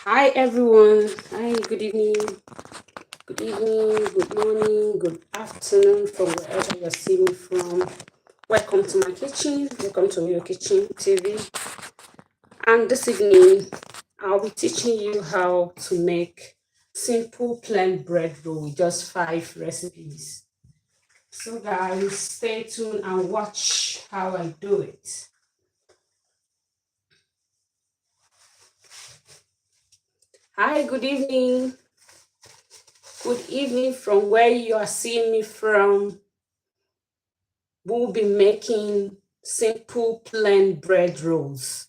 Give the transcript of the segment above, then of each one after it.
Hi everyone. Hi, good evening, good morning, good afternoon from wherever you're seeing me from. Welcome to my kitchen. Welcome to your kitchen TV. And this evening, I'll be teaching you how to make simple plain bread roll with just 5 recipes. So guys, stay tuned and watch how I do it. Hi, good evening. Good evening from where you are seeing me from. We'll be making simple plain bread rolls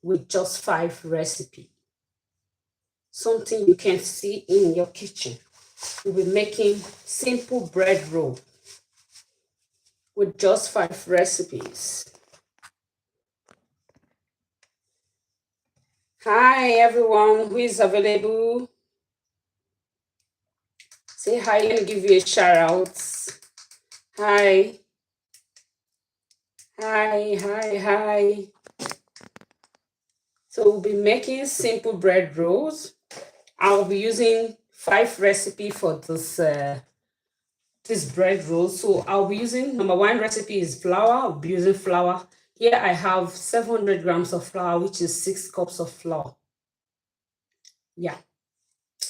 with just 5 recipes. Something you can see in your kitchen. We'll be making simple bread roll with just 5 recipes. Hi everyone who is available. Say hi and give you a shout out. Hi. Hi. So we'll be making simple bread rolls. I'll be using 5 recipes for this bread roll. So I'll be using number 1 recipe is flour. I'll be using flour. Here I have 700 grams of flour, which is 6 cups of flour. Yeah,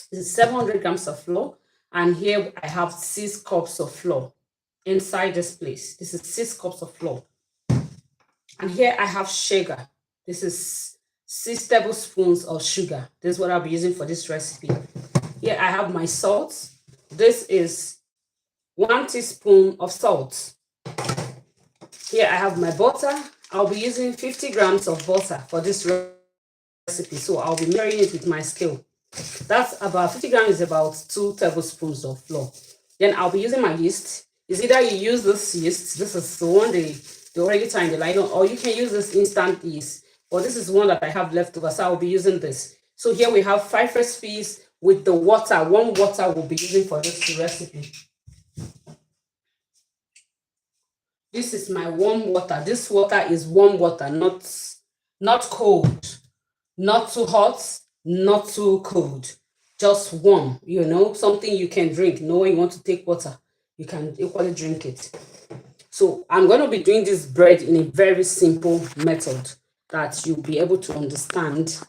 this is 700 grams of flour, and here I have 6 cups of flour inside this place. This is 6 cups of flour, and here I have sugar. This is 6 tablespoons of sugar. This is what I'll be using for this recipe. Here I have my salt. This is 1 teaspoon of salt. Here I have my butter. I'll be using 50 grams of butter for this recipe, so I'll be measuring it with my scale. That's about 50 grams is about 2 tablespoons of flour. Then I'll be using my yeast. Is either you use this yeast, this is the one they already tie in the nylon, or you can use this instant yeast. But this is one that I have left over, so I'll be using this. So here we have 5 recipes with the water. Warm water we'll be using for this recipe. This is my warm water. This water is warm water, not cold, not too hot, not too cold, just warm, something you can drink. When you want to take water, you can equally drink it. So I'm going to be doing this bread in a very simple method that you'll be able to understand.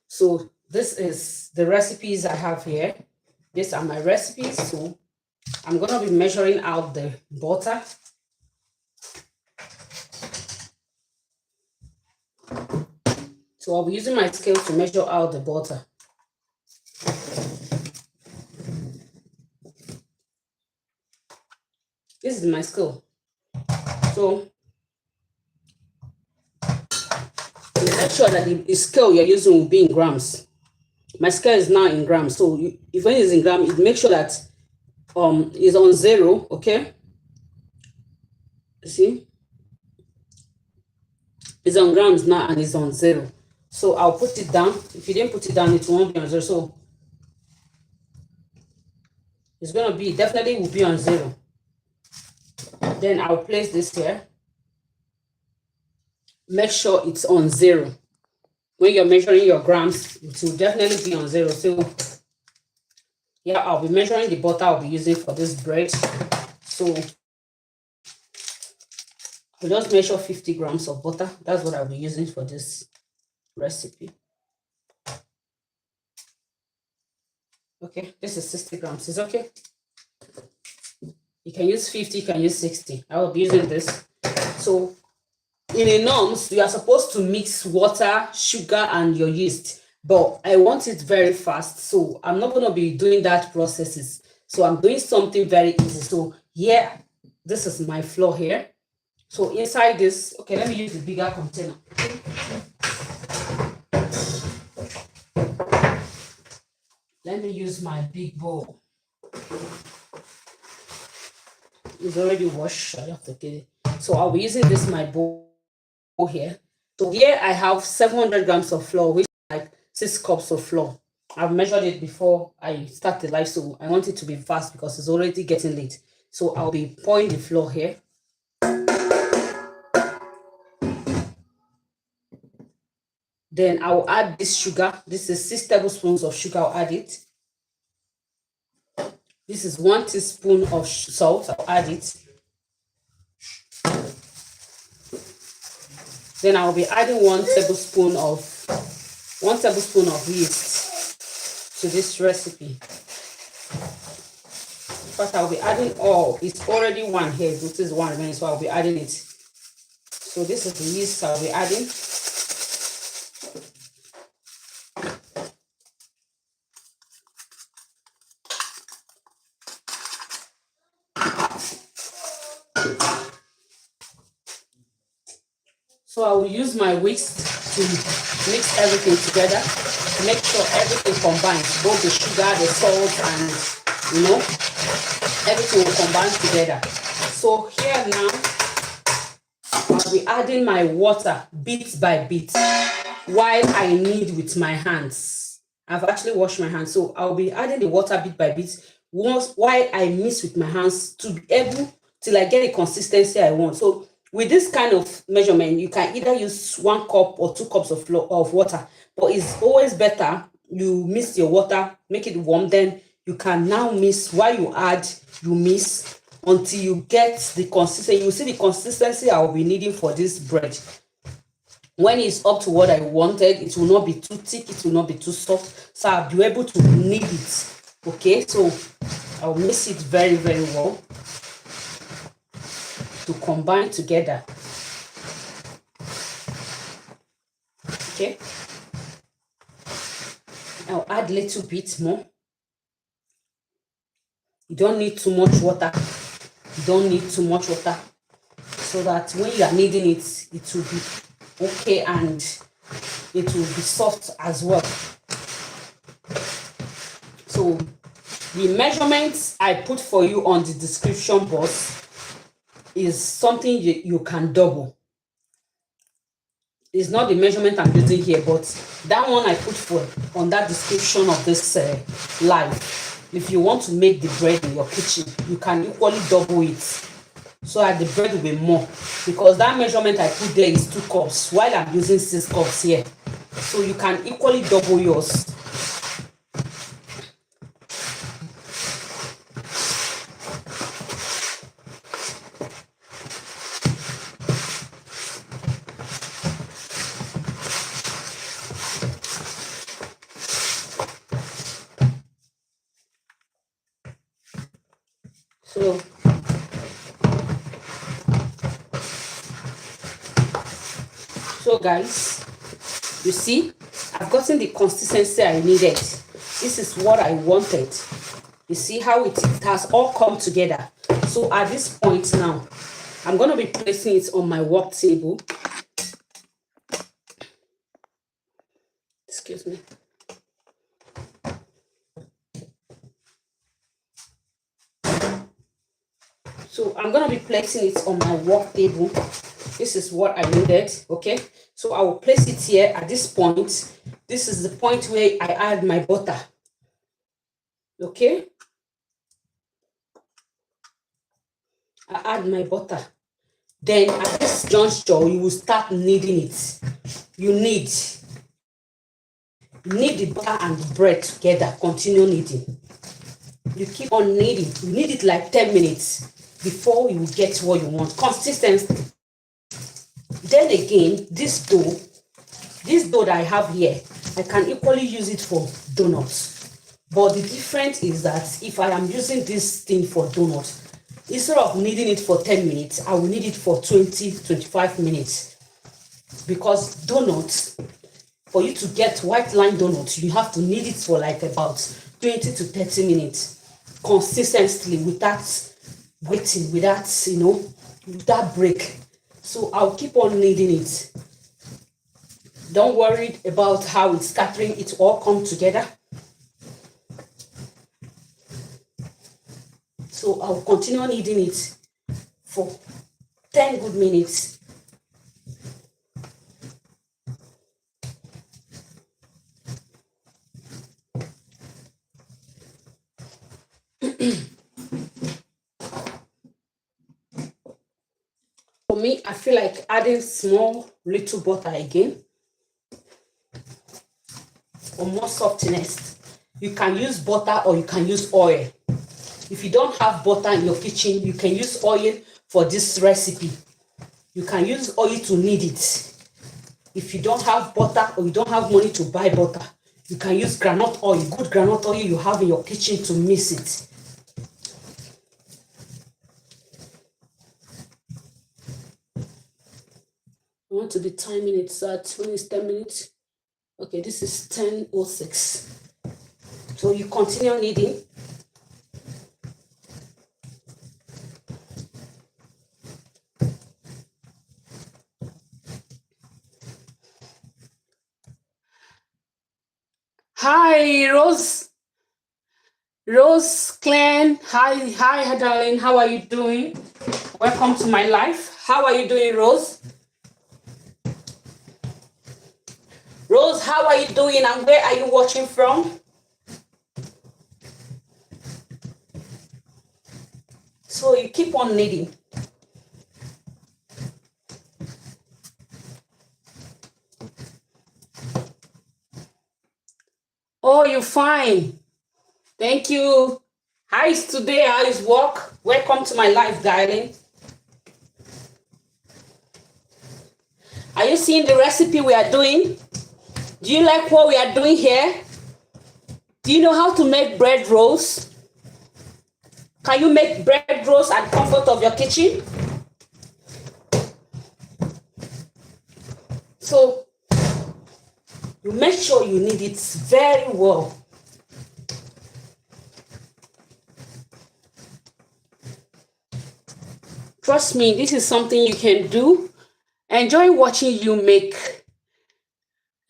So this is the recipes I have here. These are my recipes. So I'm going to be measuring out the butter. So I'll be using my scale to measure out the butter. This is my scale. So make sure that the scale you're using will be in grams. My scale is now in grams. So if it is in grams, it make sure that is on 0, okay? See? It's on grams now and it's on 0. So I'll put it down. If you didn't put it down, it won't be on 0. So it's going to be, definitely will be on 0. Then I'll place this here. Make sure it's on 0. When you're measuring your grams, it will definitely be on 0. So yeah, I'll be measuring the butter I'll be using for this bread. So I'll just measure 50 grams of butter. That's what I'll be using for this recipe. Okay, this is 60 grams. It's okay. You can use 50, you can use 60. I will be using this. So in a norms, you are supposed to mix water, sugar, and your yeast. But I want it very fast, so I'm not going to be doing that processes. So I'm doing something very easy. So here, this is my flour here. So inside this, okay, let me use the bigger container. Let me use my big bowl. It's already washed. I have to get it. So I'll be using this my bowl here. So here I have 700 grams of flour, which is like 6 cups of flour. I've measured it before I start the live, so I want it to be fast because it's already getting late. So I'll be pouring the flour here. Then I will add this sugar. This is 6 tablespoons of sugar. I'll add it. This is 1 teaspoon of salt. I'll add it. Then I'll be adding 1 tablespoon of yeast to this recipe. But I'll be adding all. It's already 1 here. This is 1 remaining, so I'll be adding it. So this is the yeast I'll be adding. So I will use my whisk to mix everything together, to make sure everything combines, both the sugar, the salt, and everything will combine together. So here now, I'll be adding my water bit by bit while I knead with my hands. I've actually washed my hands, so I'll be adding the water bit by bit while I mix with my hands to be able till I get the consistency I want. So with this kind of measurement, you can either use 1 cup or 2 cups of water, but it's always better you mix your water, make it warm, then you can now mix. While you add, you mix until you get the consistency. You see the consistency I will be needing for this bread. When it's up to what I wanted, it will not be too thick, it will not be too soft, so I'll be able to knead it. Okay, so I'll mix it very, very well to combine together. Okay, I'll add a little bit more. You don't need too much water. You don't need too much water, so that when you are kneading it, it will be okay and it will be soft as well. So the measurements I put for you on the description box is something you can double. It's not the measurement I'm using here, but that one I put on that description of this live. If you want to make the bread in your kitchen, you can equally double it, so that the bread will be more, because that measurement I put there is 2 cups while I'm using 6 cups here. So you can equally double yours. So guys, you see, I've gotten the consistency I needed. This is what I wanted. You see how it has all come together. So at this point now, I'm going to be placing it on my work table. Excuse me. So I'm going to be placing it on my work table. This is what I needed, okay? So I will place it here at this point. This is the point where I add my butter, okay? I add my butter. Then at this juncture, you will start kneading it. You knead the butter and the bread together. Continue kneading. You keep on kneading. You knead it like 10 minutes before you get what you want. Consistency. Then again, this dough that I have here, I can equally use it for donuts. But the difference is that if I am using this thing for donuts, instead of kneading it for 10 minutes, I will knead it for 20-25 minutes. Because donuts, for you to get white line donuts, you have to knead it for like about 20 to 30 minutes consistently, without waiting, without break. So I'll keep on kneading it. Don't worry about how it's scattering. It all come together. So I'll continue kneading it for 10 good minutes. For me, I feel like adding small little butter again. for more softness. You can use butter or you can use oil. If you don't have butter in your kitchen, you can use oil for this recipe. You can use oil to knead it. If you don't have butter or you don't have money to buy butter, you can use groundnut oil, good groundnut oil you have in your kitchen to mix it. I want to be timing it when it's 10 minutes. Okay, this is 10:06. So you continue kneading. Hi, Rose. Rose Clan. Hi, darling. How are you doing? Welcome to my life. How are you doing, Rose? Rose, how are you doing and where are you watching from? So you keep on kneading. Oh, you're fine. Thank you. How is today? How is work? Welcome to my life, darling. Are you seeing the recipe we are doing? Do you like what we are doing here? Do you know how to make bread rolls? Can you make bread rolls at the comfort of your kitchen? So, you make sure you knead it very well. Trust me, this is something you can do. Enjoy watching you make.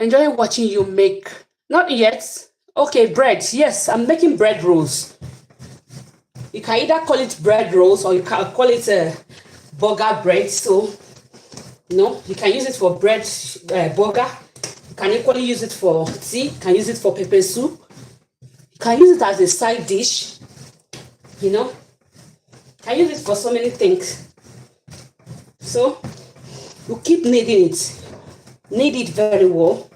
Enjoy watching you make. Not yet. Okay, bread. Yes, I'm making bread rolls. You can either call it bread rolls or you can call it burger bread. So, you can use it for bread burger. You can equally use it for tea. You can use it for pepper soup. You can use it as a side dish. You can use it for so many things. So, you keep kneading it. Knead it very well.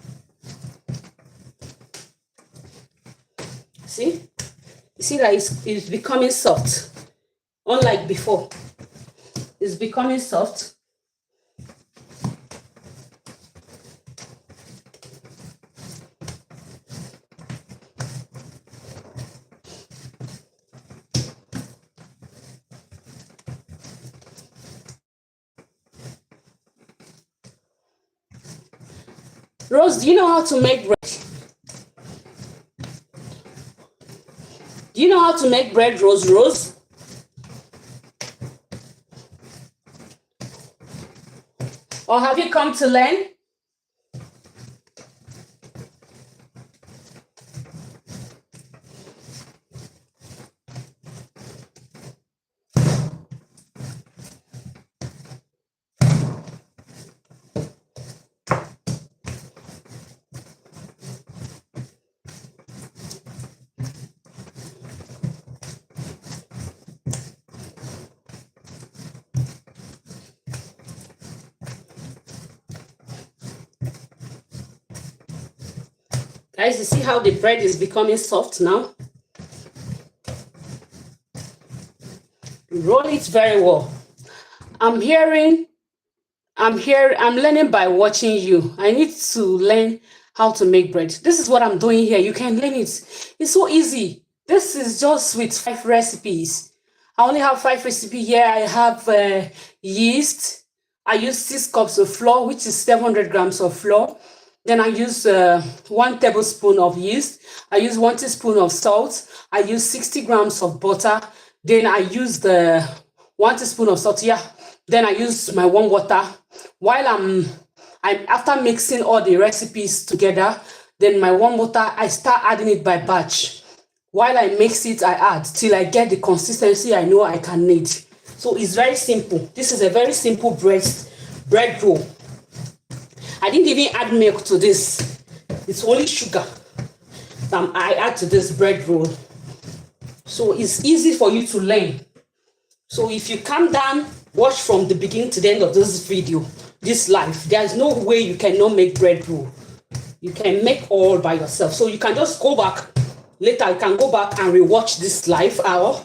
See? You see that it's becoming soft. Unlike before. It's becoming soft. Rose, do you know how to make bread? Do you know how to make bread rolls, Rose? Or have you come to learn? Guys, you see how the bread is becoming soft now? Roll it very well. I'm learning by watching you. I need to learn how to make bread. This is what I'm doing here. You can learn it. It's so easy. This is just with 5 recipes. I only have 5 recipes here. I have yeast. I use 6 cups of flour, which is 700 grams of flour. Then I use 1 tablespoon of yeast. I use 1 teaspoon of salt. I use 60 grams of butter. Then I use the 1 teaspoon of salt. Yeah. Then I use my warm water. While I'm after mixing all the recipes together, then my warm water, I start adding it by batch. While I mix it, I add till I get the consistency I know I can knead. So it's very simple. This is a very simple bread roll. I didn't even add milk to this. It's only sugar that I add to this bread roll. So it's easy for you to learn. So if you calm down, watch from the beginning to the end of this video, this live, there's no way you cannot make bread roll. You can make all by yourself. So you can just go back later. You can go back and rewatch this live, or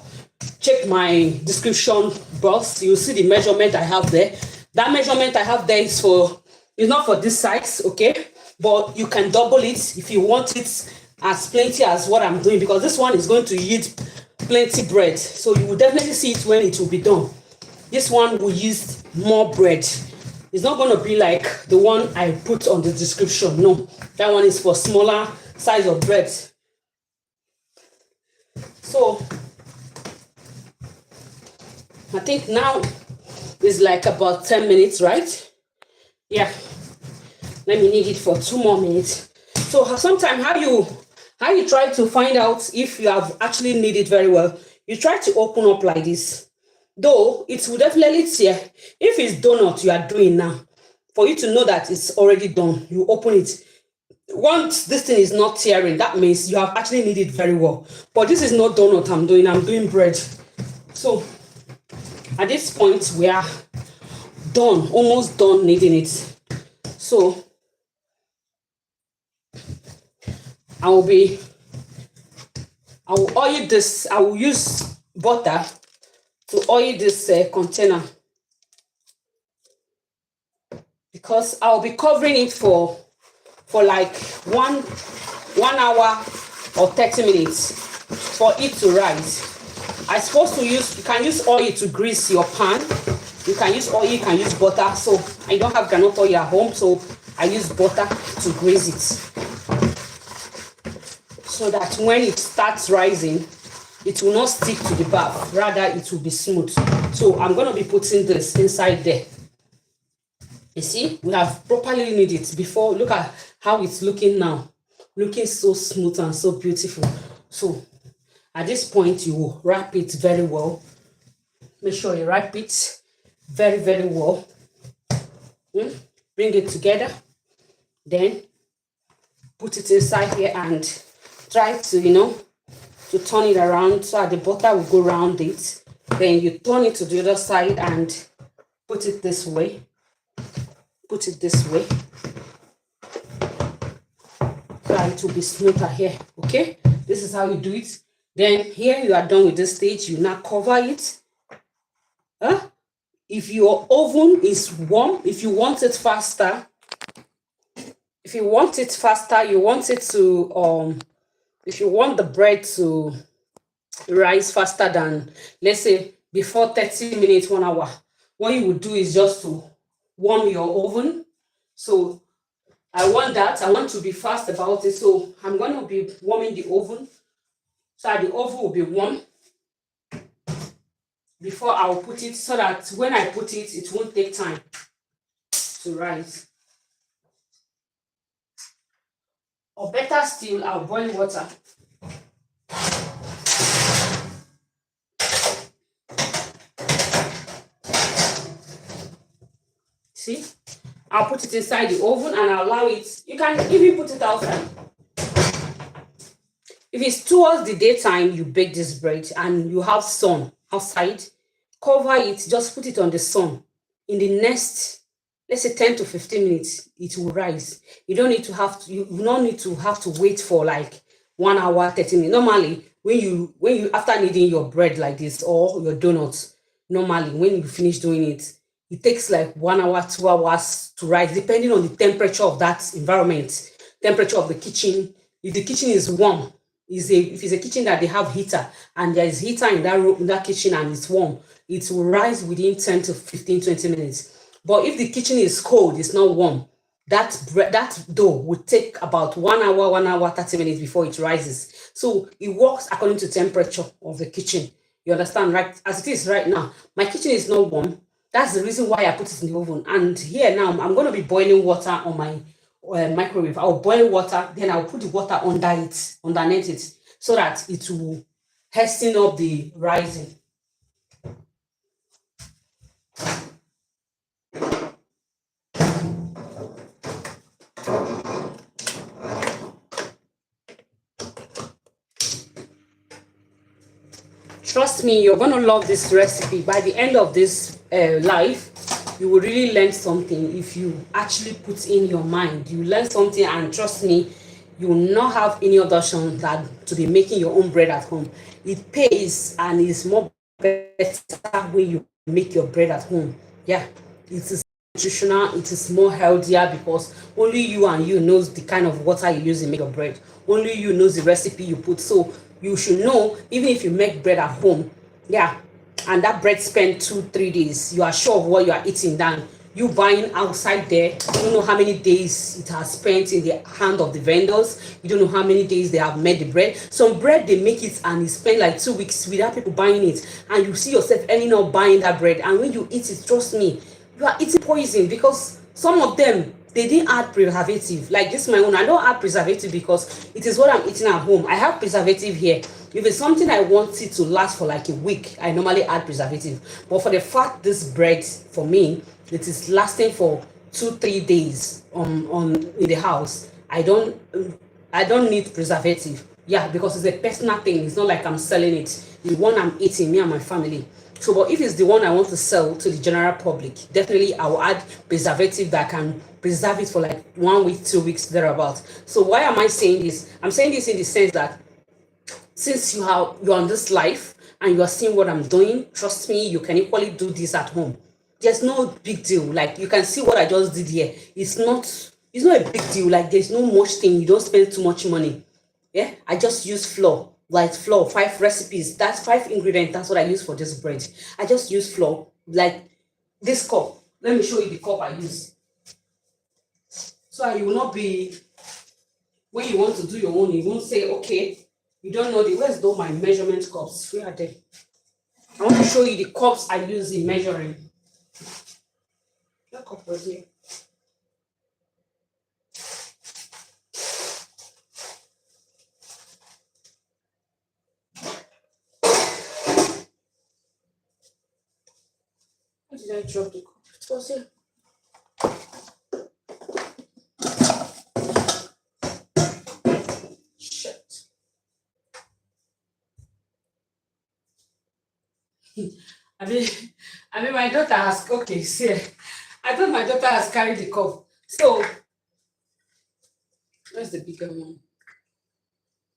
check my description box. You'll see the measurement I have there. That measurement I have there is not for this size, okay? But you can double it if you want it as plenty as what I'm doing, because this one is going to yield plenty bread. So you will definitely see it when it will be done. This one will use more bread. It's not going to be like the one I put on the description. No, that one is for smaller size of bread. So I think now it's like about 10 minutes, right? Yeah. Let me knead it for 2 more minutes. So sometimes how you try to find out if you have actually kneaded very well, you try to open up like this. Though it will definitely tear. If it's donut you are doing now, for you to know that it's already done, you open it. Once this thing is not tearing, that means you have actually kneaded very well. But this is not donut I'm doing bread. So at this point we are done, almost done kneading it. So I will oil this. I will use butter to oil this container, because I'll be covering it for like one hour or 30 minutes for it to rise. You can use oil to grease your pan. You can use oil, you can use butter. So I don't have groundnut oil at home, so I use butter to grease it, so that when it starts rising, it will not stick to the bath, rather it will be smooth. So I'm going to be putting this inside there. You see, we have properly kneaded it before. Look at how it's looking now, looking so smooth and so beautiful. So at this point you will wrap it very well. Make sure you wrap it very, very well. Bring it together, then put it inside here and try to to turn it around so that the butter will go around it. Then you turn it to the other side and put it this way. Put it this way so that it will be smoother here. Okay, this is how you do it. Then here you are done with this stage. You now cover it. If your oven is warm, if you want it faster, if you want it to if you want the bread to rise faster than, let's say, before 30 minutes, 1 hour, what you would do is just to warm your oven. So I want to be fast about it, so I'm going to be warming the oven so that the oven will be warm before I'll put it, so that when I put it, it won't take time to rise. Or better still, I'll boil water. See, I'll put it inside the oven and I'll allow it. You can even put it outside. If it's towards the daytime you bake this bread and you have sun outside, cover it, just put it on the sun. In the next, let's say 10 to 15 minutes, it will rise. You don't need to have to wait for like 1 hour, 30 minutes. Normally, when you after kneading your bread like this or your donuts, normally when you finish doing it, it takes like 1 hour, 2 hours to rise, depending on the temperature of that environment, temperature of the kitchen. If the kitchen is warm, if it's a kitchen that they have heater and there is heater in that room, in that kitchen, and it's warm, it will rise within 10 to 15, 20 minutes. But if the kitchen is cold, it's not warm, that dough would take about 1 hour, 30 minutes before it rises. So it works according to temperature of the kitchen. You understand, right? As it is right now, my kitchen is not warm. That's the reason why I put it in the oven. And here now, I'm going to be boiling water on my microwave. I'll boil water, then I'll put the water underneath it, so that it will hasten up the rising. Trust me, you're going to love this recipe. By the end of this live, you will really learn something if you actually put in your mind. You learn something, and trust me, you will not have any other option than to be making your own bread at home. It pays, and it's more better when you make your bread at home. Yeah, it is nutritional, it is more healthier, because only you and you knows the kind of water you use to make your bread. Only you knows the recipe you put. So you should know, even if you make bread at home, yeah, and that bread spent 2 3 days, you are sure of what you are eating than you buying outside there. You don't know how many days it has spent in the hand of the vendors. You don't know how many days they have made the bread. Some bread, they make it and it spend like 2 weeks without people buying it, and you see yourself ending up buying that bread, and when you eat it, trust me, you are eating poison, because some of them, they didn't add preservative. Like this my own, I don't add preservative because it is what I'm eating at home. I have preservative here. If it's something I want it to last for like a week, I normally add preservative. But for the fact this bread, for me, it is lasting for 2 3 days on in the house, I don't need preservative. Yeah, because it's a personal thing. It's not like I'm selling it. The one I'm eating, me and my family. So, but if it's the one I want to sell to the general public, definitely I will add preservative that can preserve it for like 1 week, 2 weeks, thereabout. So why am I saying this? I'm saying this in the sense that since you're on this life and you are seeing what I'm doing, trust me, you can equally do this at home. There's no big deal. Like, you can see what I just did here. It's not a big deal. Like, there's no much thing. You don't spend too much money. Yeah, I just use flour, like flour, 5 recipes. That's 5 ingredients. That's what I use for this bread. I just use flour, like this cup. Let me show you the cup I use. So you will not be, when you want to do your own, you won't say, okay, you don't know where's all my measurement cups? Where are they? I want to show you the cups I use in measuring. That cup was here. Where did I drop the cup? It was here. Shit. I mean, my daughter has, okay, see, I thought my daughter has carried the cup. So, where's the bigger one?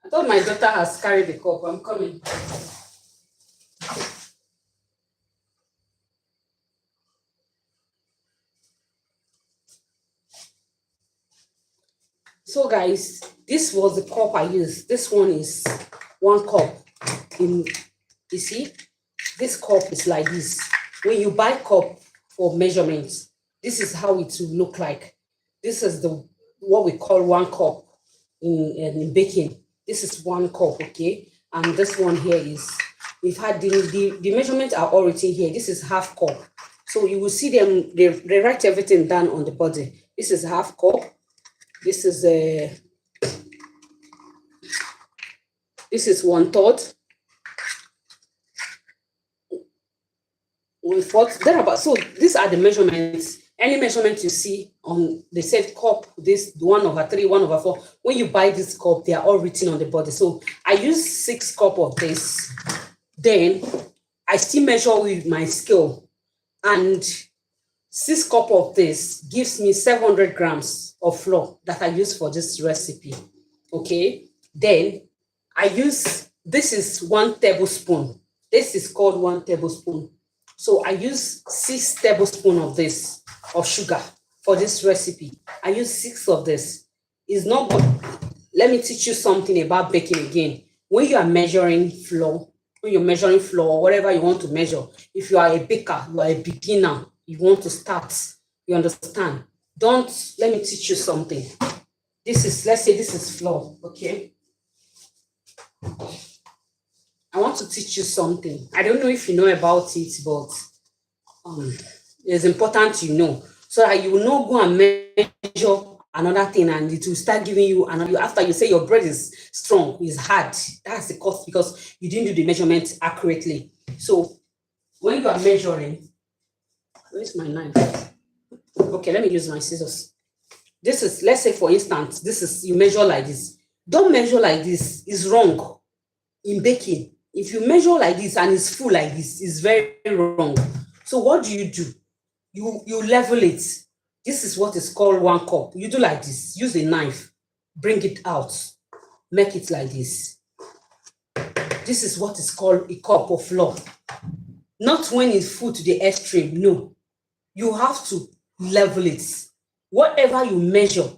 I thought my daughter has carried the cup. I'm coming. So guys, this was the cup I used. This one is 1 cup. You see, this cup is like this. When you buy cup for measurements, this is how it will look like. This is the what we call 1 cup in baking. This is 1 cup, okay? And this one here is, we've had the measurements are all written here. This is half cup. So you will see them, they write everything down on the body. This is half cup. This is 1/3, 1/4, thereabout. So these are the measurements. Any measurement you see on the said cup, this 1/3, 1/4. When you buy this cup, they are all written on the body. So I use 6 cup of this. Then I still measure with my scale, and 6 cup of this gives me 700 grams of flour that I use for this recipe. Okay, then I use, this is 1 tablespoon. This is called 1 tablespoon. So I use 6 tablespoons of this, of sugar, for this recipe. I use 6 of this. It's not good. Let me teach you something about baking again. When you are measuring flour, or whatever you want to measure, if you are a baker, you are a beginner, you want to start, you understand? Let me teach you something. Let's say this is flour, okay? I want to teach you something. I don't know if you know about it, but it's important you know, so that you will not go and measure another thing and it will start giving you another. After you say your bread is strong, is hard, that's the cost, because you didn't do the measurement accurately. So when you are measuring, where's my knife? Okay, let me use my scissors. This is, let's say for instance, this is, you measure like this. Don't measure like this, it's wrong in baking. If you measure like this and it's full like this, it's very wrong. So what do? you level it. This is what is called 1 cup. You do like this. Use a knife. Bring it out. Make it like this. This is what is called a cup of flour. Not when it's full to the extreme. No. You have to level it. Whatever you measure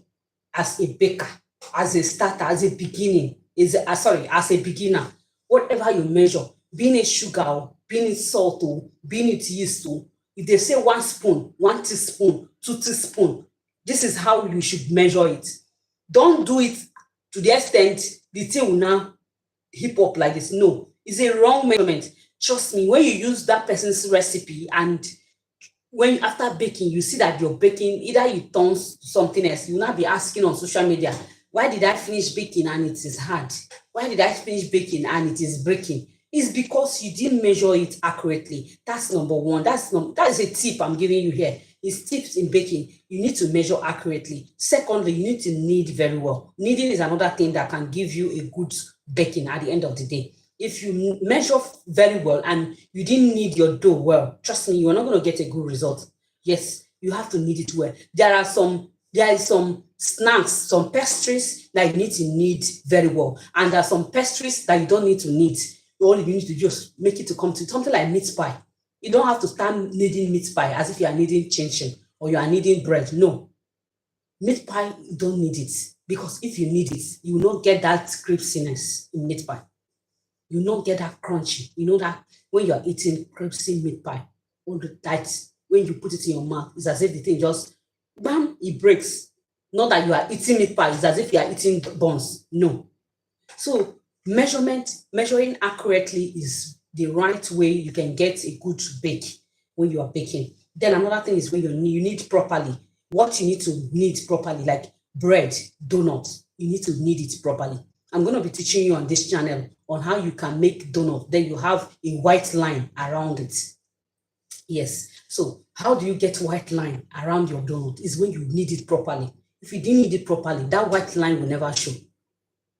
as a baker, as a starter, as a beginning, as a beginner, whatever you measure, being it sugar, being it salt, being it yeast, if they say 1 spoon, 1 teaspoon, 2 teaspoon, this is how you should measure it. Don't do it to the extent the thing will now heap up like this. No, it's a wrong measurement. Trust me, when you use that person's recipe and when after baking you see that you're baking, either you turn to something else, you will not be asking on social media, why did I finish baking and it is hard? Why did I finish baking and it is breaking? It's because you didn't measure it accurately. That's number one. That is a tip I'm giving you here. It's tips in baking. You need to measure accurately. Secondly, you need to knead very well. Kneading is another thing that can give you a good baking at the end of the day. If you measure very well and you didn't knead your dough well, trust me, you're not going to get a good result. Yes, you have to knead it well. There is some snacks, some pastries that you need to knead very well. And there are some pastries that you don't need to knead. All you need to just make it to come to something like meat pie. You don't have to start kneading meat pie as if you are kneading chin or you are kneading bread. No. Meat pie, you don't need it. Because if you need it, you will not get that crispiness in meat pie. You will not get that crunchy. You know that when you are eating crispy meat pie, all the tight, when you put it in your mouth, it's as if the thing just, bam, it breaks. Not that you are eating meat pie, it's as if you are eating buns. No. So measuring accurately is the right way you can get a good bake when you are baking. Then another thing is when you knead properly. What you need to knead properly, like bread, donut, you need to knead it properly. I'm going to be teaching you on this channel on how you can make donut. Then you have a white line around it. Yes. So how do you get white line around your donut? Is when you knead it properly. If you didn't knead it properly, that white line will never show.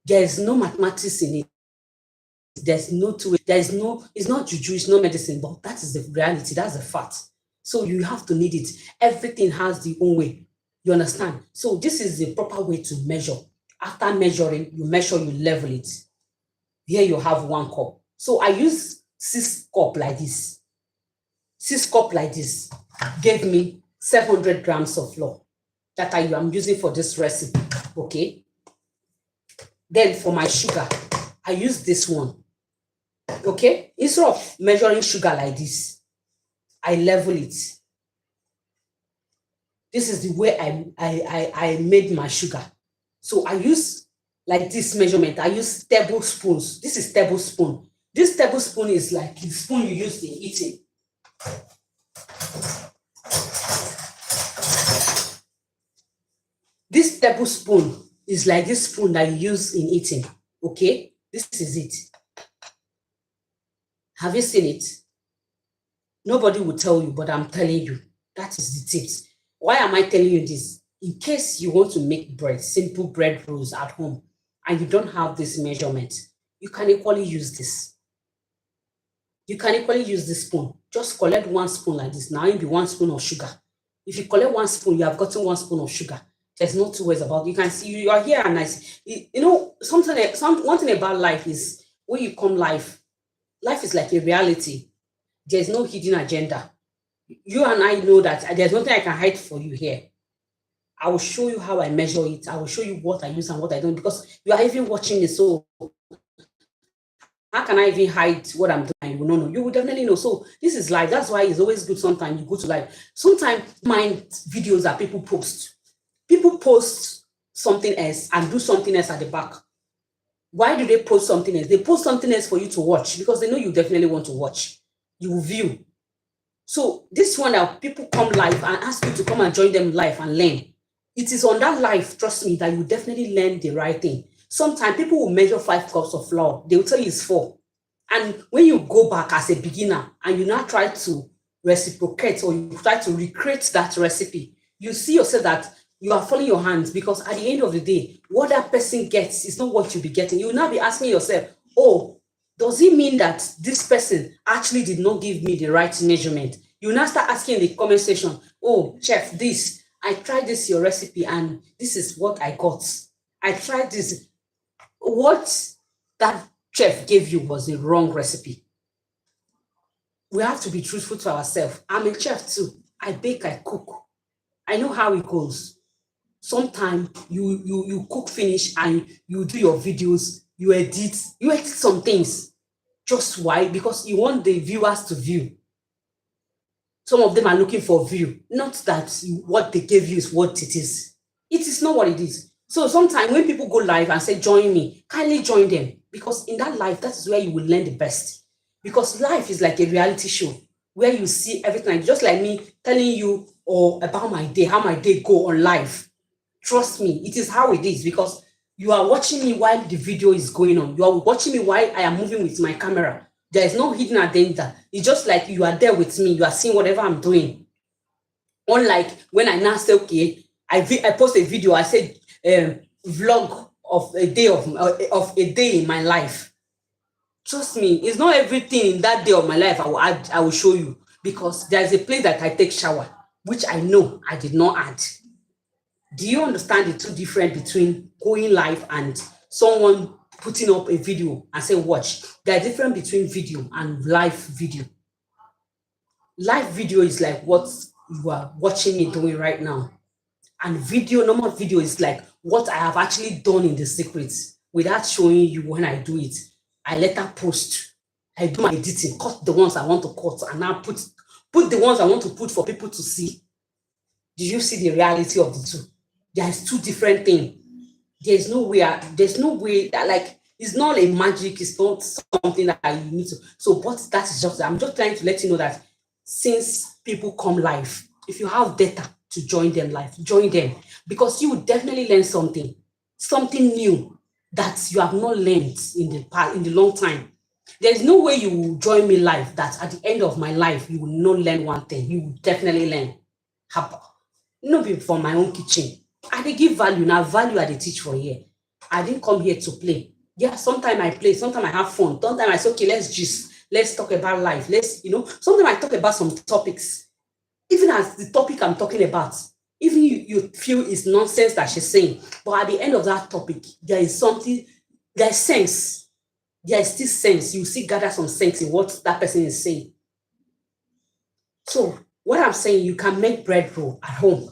There is no mathematics in it. There's no two way. There is no, it's not juju, it's not medicine, but that is the reality. That's the fact. So you have to knead it. Everything has the own way. You understand? So this is the proper way to measure. After measuring, you measure, you level it. Here you have 1 cup. So I use 6 cup like this. 6 cup like this gave me 700 grams of flour that I am using for this recipe. Okay. Then for my sugar, I use this one. Okay. Instead of measuring sugar like this, I level it. This is the way I made my sugar. So I use like this measurement. I use tablespoons. This is tablespoon. This tablespoon is like the spoon you use in eating. This tablespoon is like this spoon that you use in eating. Okay? This is it. Have you seen it? Nobody will tell you, but I'm telling you. That is the tips. Why am I telling you this? In case you want to make bread, simple bread rolls at home, and you don't have this measurement, you can equally use this. You can equally use this spoon. Just collect 1 spoon like this. Now it will be 1 spoon of sugar. If you collect 1 spoon, you have gotten 1 spoon of sugar. There's no two ways about it. You can see you are here and you know, one thing about life is when you come life is like a reality. There's no hidden agenda. You and I know that there's nothing I can hide for you here. I will show you how I measure it. I will show you what I use and what I don't, because you are even watching it. So how can I even hide what I'm doing? You will not know. You will definitely know. So this is live. That's why it's always good sometimes you go to live. Sometimes mind videos that people post. People post something else and do something else at the back. Why do they post something else? They post something else for you to watch because they know you definitely want to watch. You will view. So this one that people come live and ask you to come and join them live and learn. It is on that live, trust me, that you definitely learn the right thing. Sometimes people will measure 5 cups of flour. They will tell you it's 4. And when you go back as a beginner and you now try to reciprocate or you try to recreate that recipe, you see yourself that you are following your hands, because at the end of the day, what that person gets is not what you'll be getting. You will now be asking yourself, oh, does it mean that this person actually did not give me the right measurement? You now start asking in the comment section, oh, chef, this, I tried this, your recipe, and this is what I got. I tried this. What that chef gave you was a wrong recipe. We have to be truthful to ourselves. I'm a chef too. I bake, I cook. I know how it goes. Sometimes you cook finish and you do your videos, you edit some things. Just why? Because you want the viewers to view. Some of them are looking for view, not that what they gave you is what it is. It is not what it is. So sometimes when people go live and say, join me, kindly join them. Because in that life, that is where you will learn the best. Because life is like a reality show where you see everything. Just like me telling you or about my day, how my day go on live. Trust me, it is how it is, because you are watching me while the video is going on. You are watching me while I am moving with my camera. There is no hidden agenda. It's just like you are there with me. You are seeing whatever I'm doing. Unlike when I now say, okay, I post a video, I said, vlog of a day in my life. Trust me, it's not everything in that day of my life I will show you, because there's a place that I take shower, which I know I did not add. Do you understand the two difference between going live and someone putting up a video and say, watch? There are difference between video and live video. Live video is like what you are watching me doing right now. And normal video is like what I have actually done in the secrets without showing you when I do it. I later post. I do my editing, cut the ones I want to cut, and now put the ones I want to put for people to see. Do you see the reality of the two? There's two different things. There's no way that, like, it's not a magic, it's not something that you need to. So, but that is just, I'm just trying to let you know that since people come live, if you have data to join them live, join them, because you will definitely learn something new that you have not learned in the past, in the long time. There's no way you will join me live that at the end of my life you will not learn one thing. You will definitely learn. No be for my own kitchen. I dey give value. Now value I dey teach for here. I didn't come here to play. Yeah, sometimes I play, sometimes I have fun. Sometimes I say, okay, let's talk about life. Sometimes I talk about some topics. Even as the topic I'm talking about, even you feel it's nonsense that she's saying, but at the end of that topic, there is something, there's sense. There is still sense. You still gather some sense in what that person is saying. So what I'm saying, you can make bread roll at home.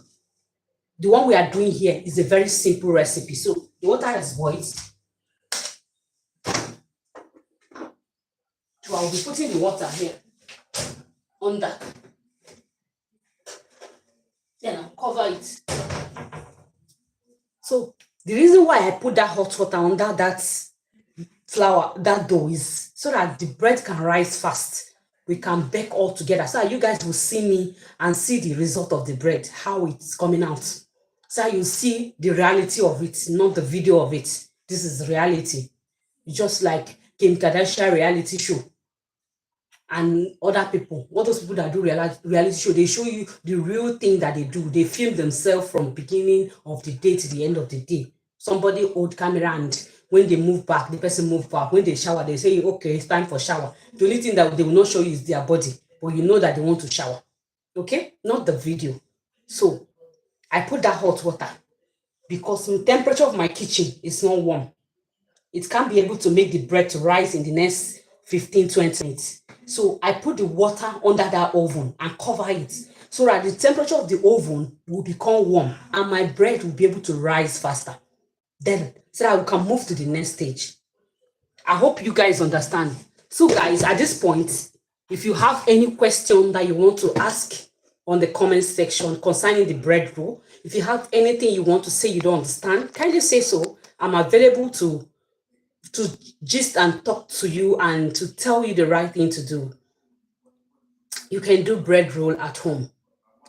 The one we are doing here is a very simple recipe. So the water is boiled. So I'll be putting the water here under. Then I'll cover it. So the reason why I put that hot water under that flour, that dough, is so that the bread can rise fast. We can bake all together, so that you guys will see me and see the result of the bread, how it's coming out. So you see the reality of it, not the video of it. This is reality. Just like Kim Kardashian reality show and other people, all those people that do reality show, they show you the real thing that they do. They film themselves from beginning of the day to the end of the day. Somebody hold camera, and when they move back, the person move back. When they shower, they say, okay, it's time for shower. The only thing that they will not show you is their body, but you know that they want to shower. Okay, not the video. So I put that hot water because the temperature of my kitchen is not warm. It can't be able to make the bread to rise in the next 15-20 minutes. So I put the water under that oven and cover it so that the temperature of the oven will become warm and my bread will be able to rise faster. Then, so that we can move to the next stage. I hope you guys understand. So guys, at this point, if you have any question that you want to ask on the comment section concerning the bread roll, if you have anything you want to say you don't understand, kindly say so. I'm available to gist and talk to you and to tell you the right thing to do. You can do bread roll at home.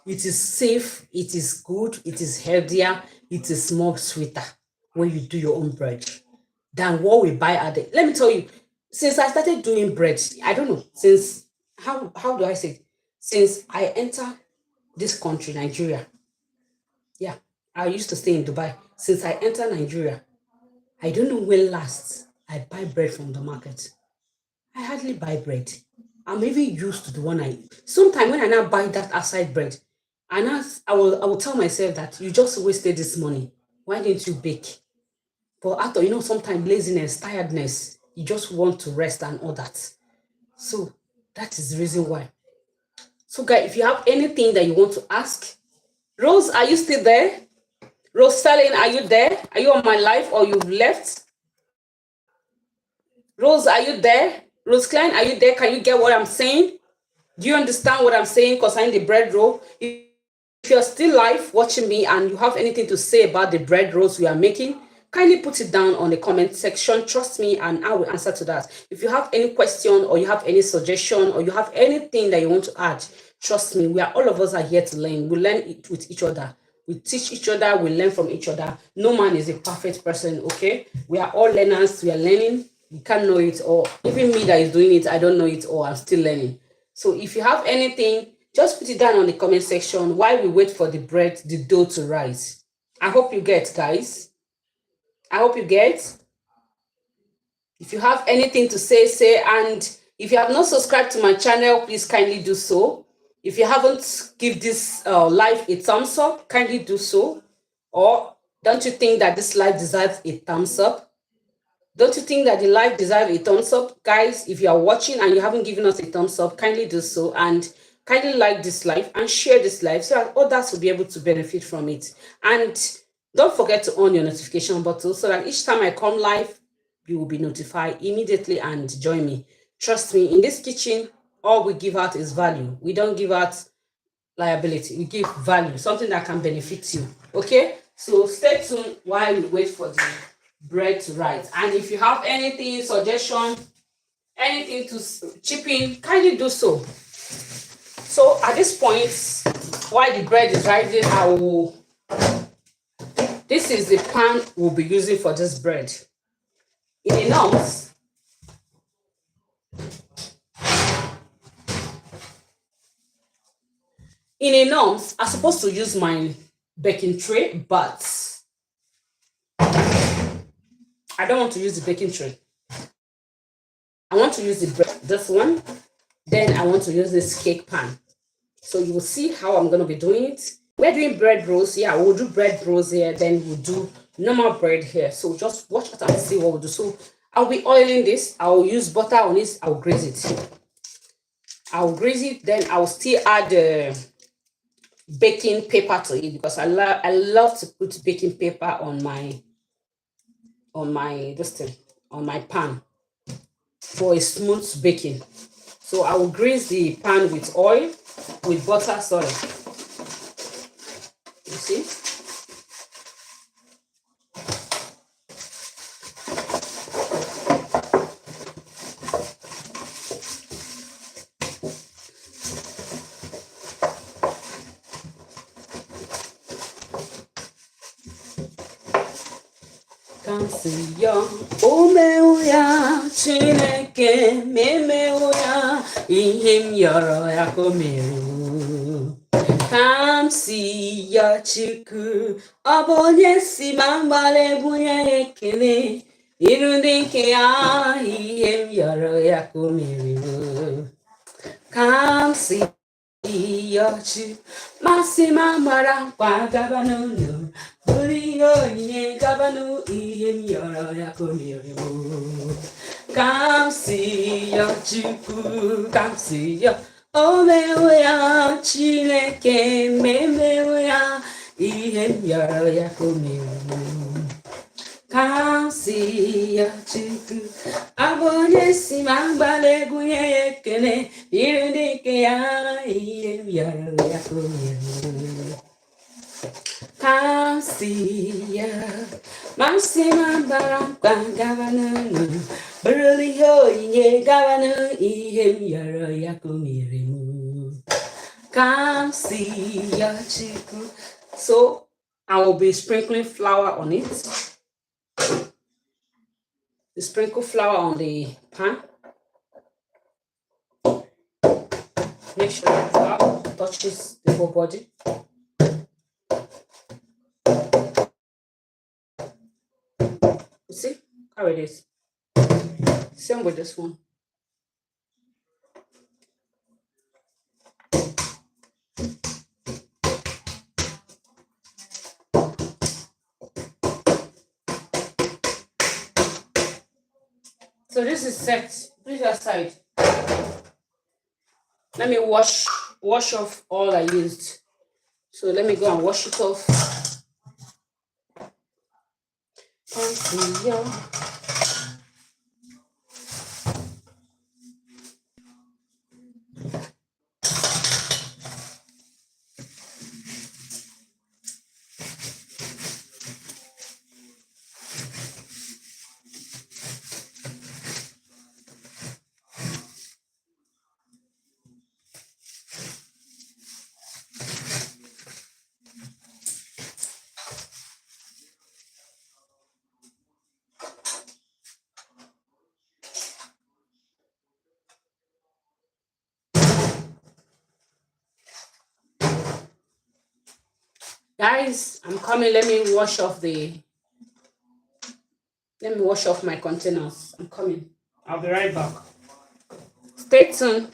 It is safe, it is good, it is healthier, it is more sweeter when you do your own bread than what we buy at the. Let me tell you, since I started doing bread, I don't know, since, how do I say it? Since I enter this country, Nigeria. Yeah, I used to stay in Dubai. Since I enter Nigeria, I don't know when last I buy bread from the market. I hardly buy bread. I'm even used to the one I. Sometimes when I now buy that outside bread, and I will tell myself that you just wasted this money. Why didn't you bake? But after, sometimes laziness, tiredness, you just want to rest and all that. So that is the reason why. So guys, if you have anything that you want to ask, Rose, are you still there? Rose Sterling, are you there? Are you on my live or you've left? Rose, are you there? Rose Klein, are you there? Can you get what I'm saying? Do you understand what I'm saying concerning the bread roll? If you're still live watching me and you have anything to say about the bread rolls we are making, kindly put it down on the comment section. Trust me, and I will answer to that. If you have any question or you have any suggestion or you have anything that you want to add, trust me, all of us are here to learn. We learn it with each other. We teach each other. We learn from each other. No man is a perfect person, okay? We are all learners. We are learning. You can't know it all. Even me that is doing it, I don't know it all. I'm still learning. So if you have anything, just put it down on the comment section while we wait for the dough to rise. I hope you get, guys. I hope you get. If you have anything to say, and if you have not subscribed to my channel, please kindly do so. If you haven't give this live a thumbs up, kindly do so. Or don't you think that this live deserves a thumbs up? Don't you think that the live deserves a thumbs up? Guys, if you are watching and you haven't given us a thumbs up, kindly do so, and kindly like this live and share this live so that others will be able to benefit from it. And don't forget to on your notification button so that each time I come live, you will be notified immediately and join me. Trust me, in this kitchen, all we give out is value. We don't give out liability. We give value, something that can benefit you. Okay? So stay tuned while we wait for the bread to rise. And if you have anything, suggestion, anything to chip in, kindly do so. So at this point, while the bread is rising, this is the pan we'll be using for this bread. In a norms, I'm supposed to use my baking tray, but I don't want to use the baking tray. I want to use this one. Then I want to use this cake pan. So you will see how I'm going to be doing it. We're doing bread rolls. Yeah, we'll do bread rolls here. Then we'll do normal bread here. So just watch it and see what we'll do. So I'll be oiling this. I'll use butter on this. I'll grease it. Then I'll still add baking paper to it because I love to put baking paper on my pan for a smooth baking. So I will grease the pan with oil, with butter, sorry. You see? Kansiya, omeoya, chineke, memeoya, ihim yoro ya komeru. Kamsiya chiku, abonye si mambale bunye ekele, irundike ya, ihim yoro ya komeru. Kamsiya Yachi Masima Mara Gabanu Buriyo Ye Gabanu Iem Yara Yakomirimu Kamsi Yachiku Kamsi Ya Omeoya Chineke Memeoya Iem Yara Yakomirimu Kamsi Yachiku Abonye Simambale Guye Ekene Irundike ya Iem Yara Yakomirimu Kamsiya, Masima Baraka Gavanu, Burlio, Ye Gavanu, Ihim Yara Yakumirimu. Kamsiya Chiku. So I will be sprinkling flour on it. Sprinkle flour on the pan. Make sure the flour touches the whole body. You see how it is. Same with this one. So this is set. Put it aside. Let me wash off all I used. So let me go and wash it off. Guys, I'm coming. Let me wash off my containers. I'm coming. I'll be right back. Stay tuned.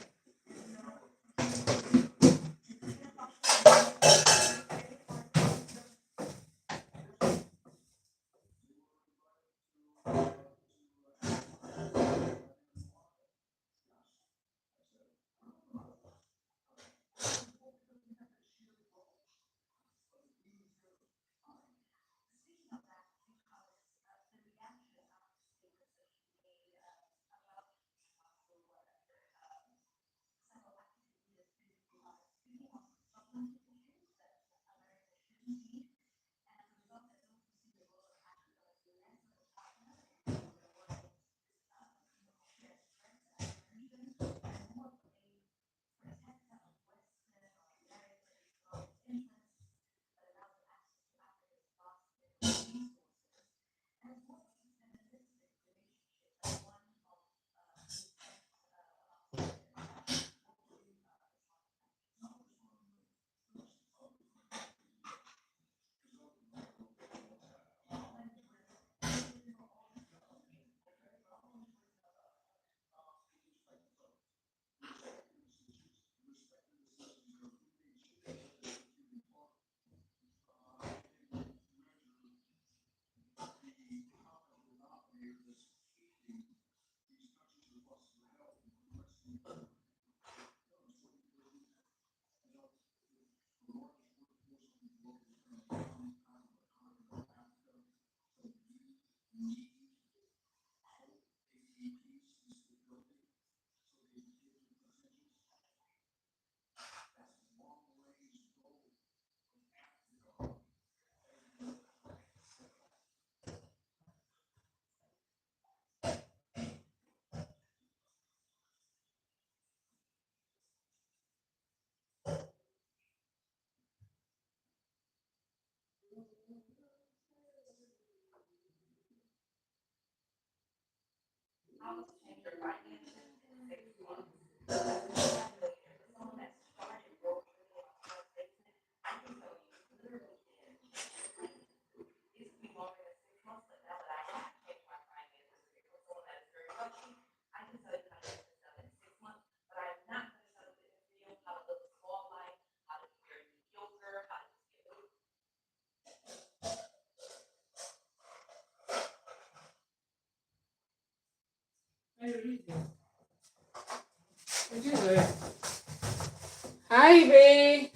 Hi, babe.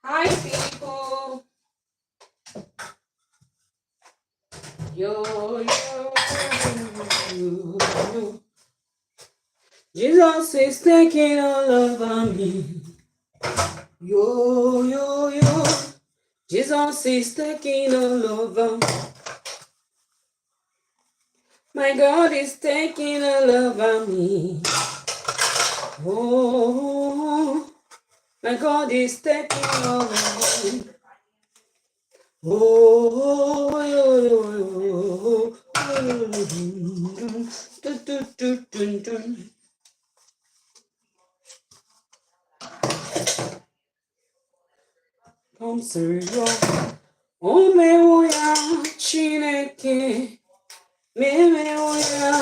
Hi, people. Yo, yo, yo. Jesus is taking all over me. Yo, yo, yo. Jesus is taking all over. My God is taking all over me. Oh, my God is taking all over me. Oh, yo, yo, yo. Come through your Omewoya Chineke Memewoya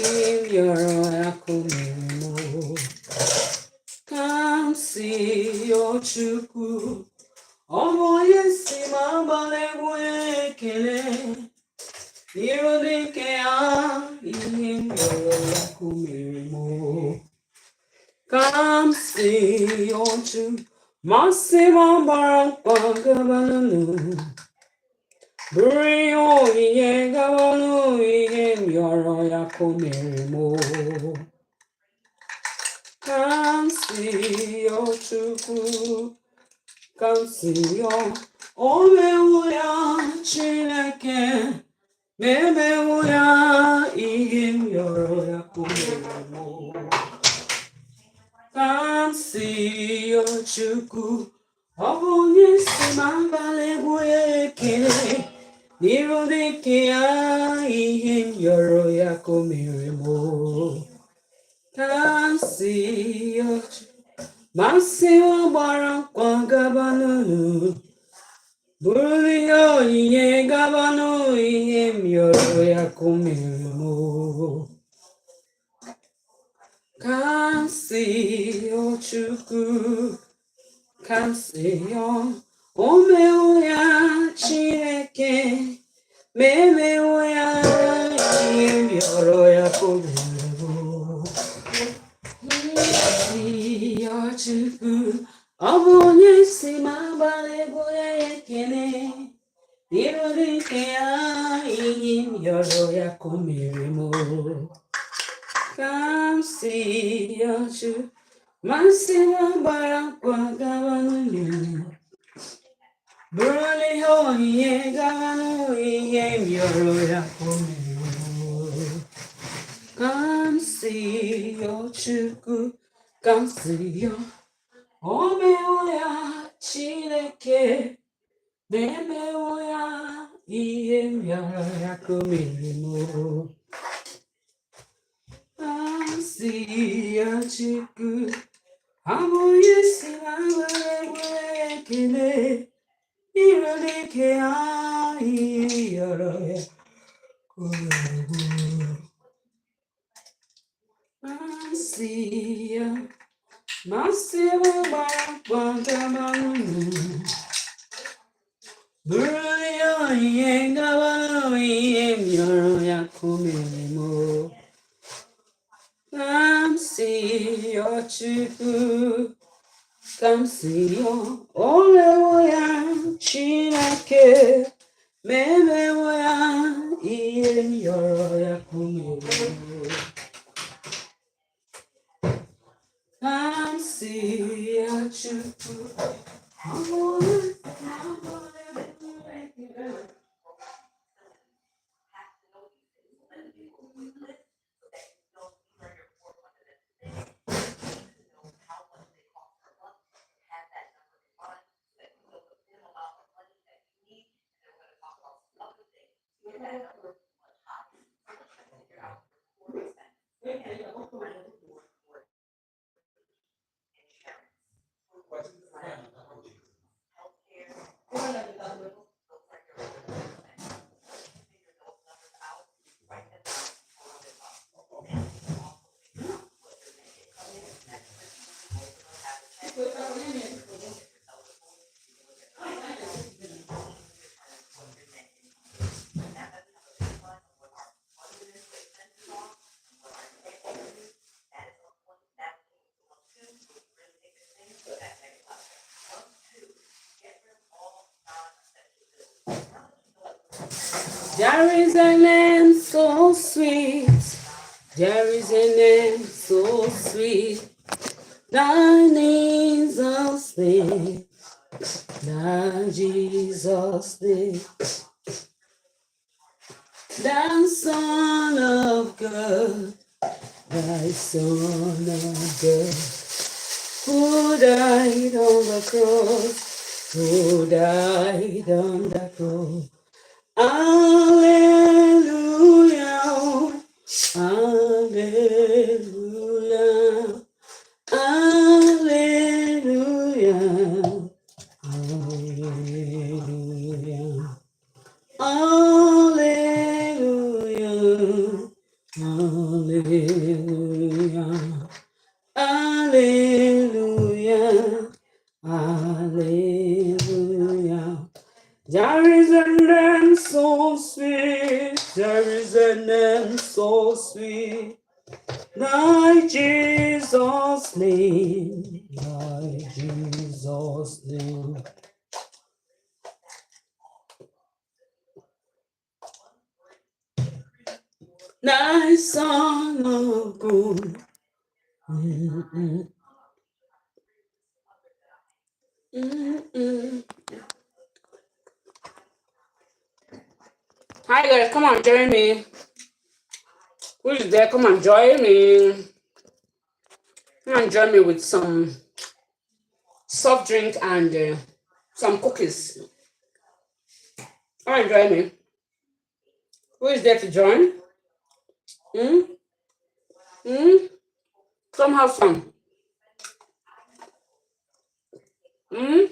Ibiara Kumimo Come see your Chukwu Omoye Simambale Wekele Irodike a Come see on to Massimo Baranquagabalunu. Brio Yegabalu Yem Yoroya Comerimo. Come see your chuku. Come see your Omeuya Chineke. Memeuya Yem Yoroya Comerimo. Kansi Ochuku Obonye Simambale Bueke Nirudike Ihim Yoro Yakomirimo Kansi Ochuku Masiwa Barankwa Gabanu Burlio Ye Gabanu Ihim Yoro Yakomirimo Kansi Ochuku Kanseyo Omeuya Chineke Memeuya Yoroya Koberu Siyo Chuku Obonye Simabale Boya Kene Nirudikeya Yoroya Komerimo Kanseyo Chuku Masima Barankwa Gabanu Burley ho ye Gabanu ye Yoroya Komu Come see your chuku Come see your Omeoya Chineke Memeoya Ye Yoroya Komu Come see your chuku Amoye Simabale Kene Iradike Ai Yoroya Masia Masia Bantamanu Buria Yengavano Yem Yoroya Kumimo Come see your chiku Come see your Oleoya Chinake Memeoya Iem Yoroya Kumimo Come see your chiku There is a name so sweet, there is a name so sweet, thy Jesus' name, thy Jesus' name, thy Son of God, thy Son of God, who died on the cross, who died on the cross. Hallelujah, hallelujah, hallelujah, hallelujah, hallelujah, hallelujah, hallelujah, hallelujah. There is a name so sweet, there is a name so sweet, thy Jesus. Jesus' name, my Jesus' name. Nice song of good. Hi guys, come on, join me. Who's there? Come on, join me. Come on, join me with some soft drink and some cookies. Come on, join me. Who is there to join? Hmm? Hmm? Come have fun. Hmm?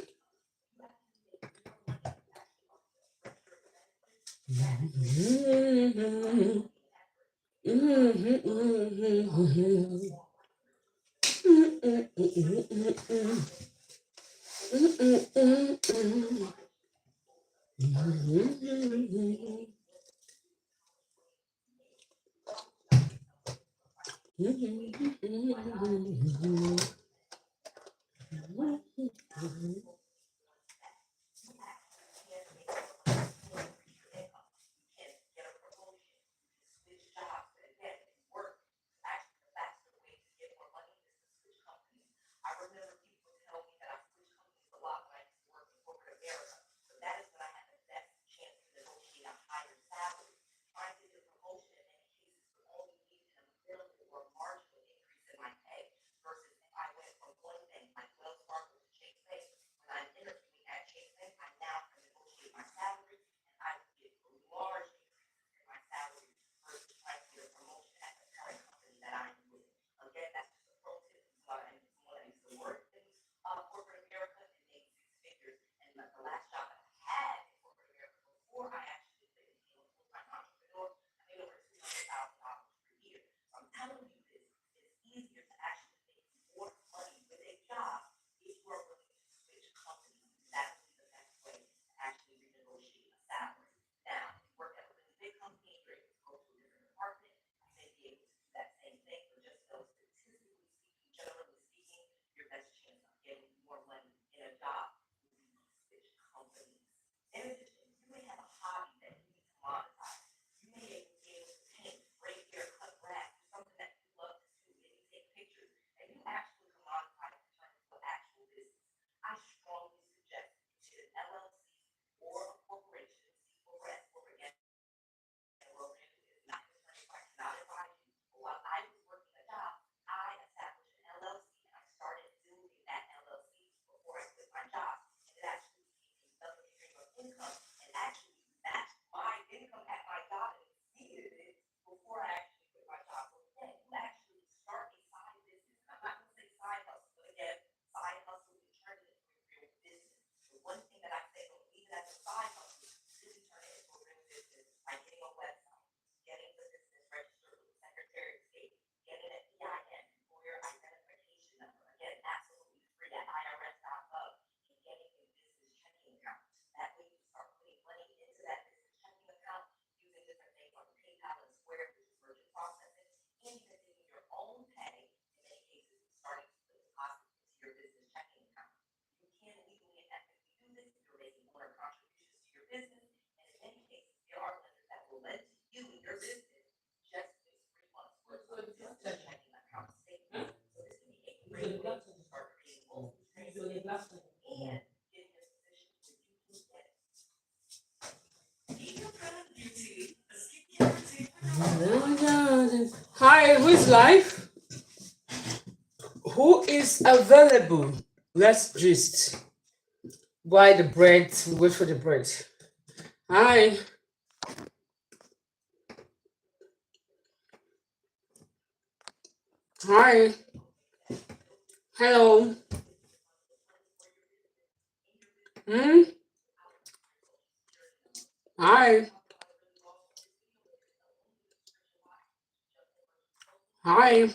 Hi, who is live? Who is available? Let's just buy the bread, wait for the bread. Hi. Hi. Hello. Hmm? Hi. Hi.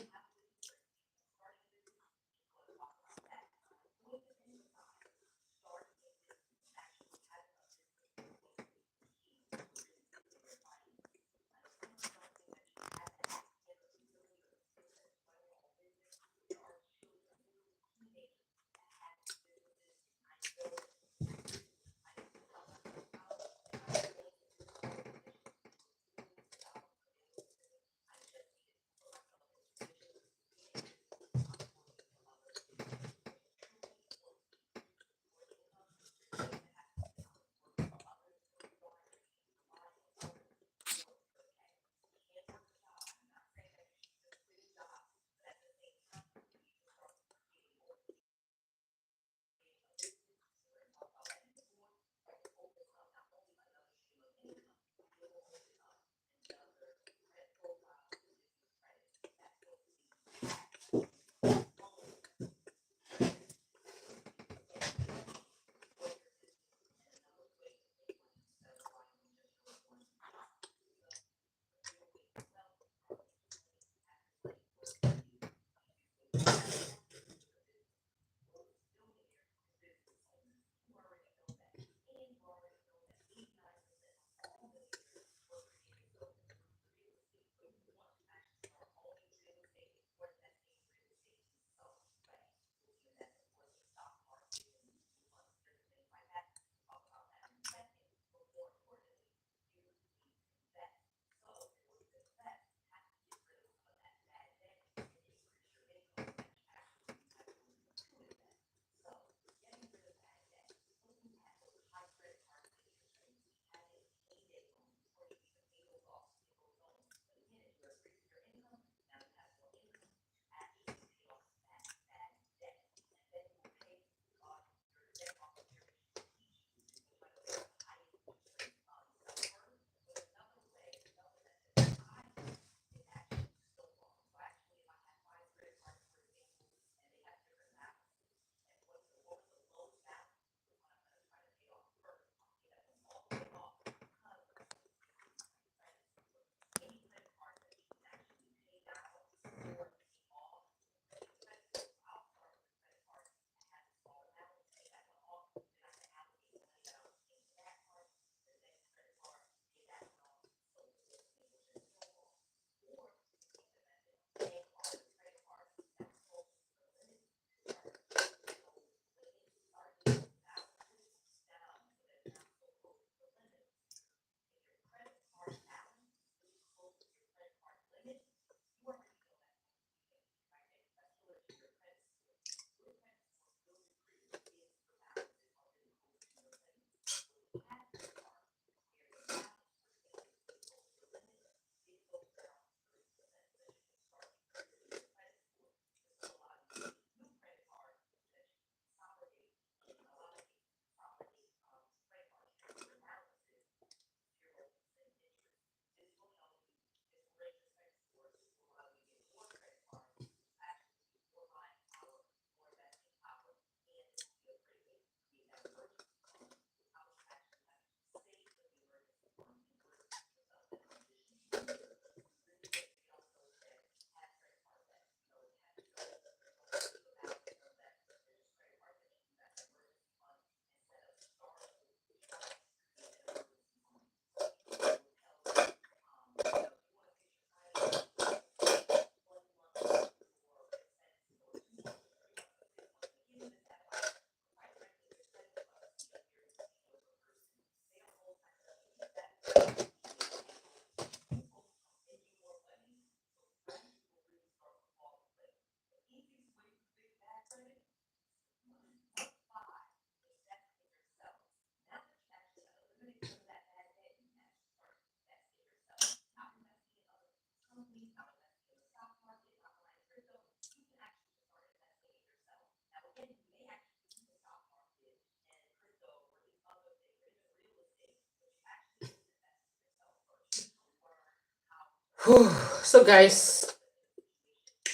Whew. So guys,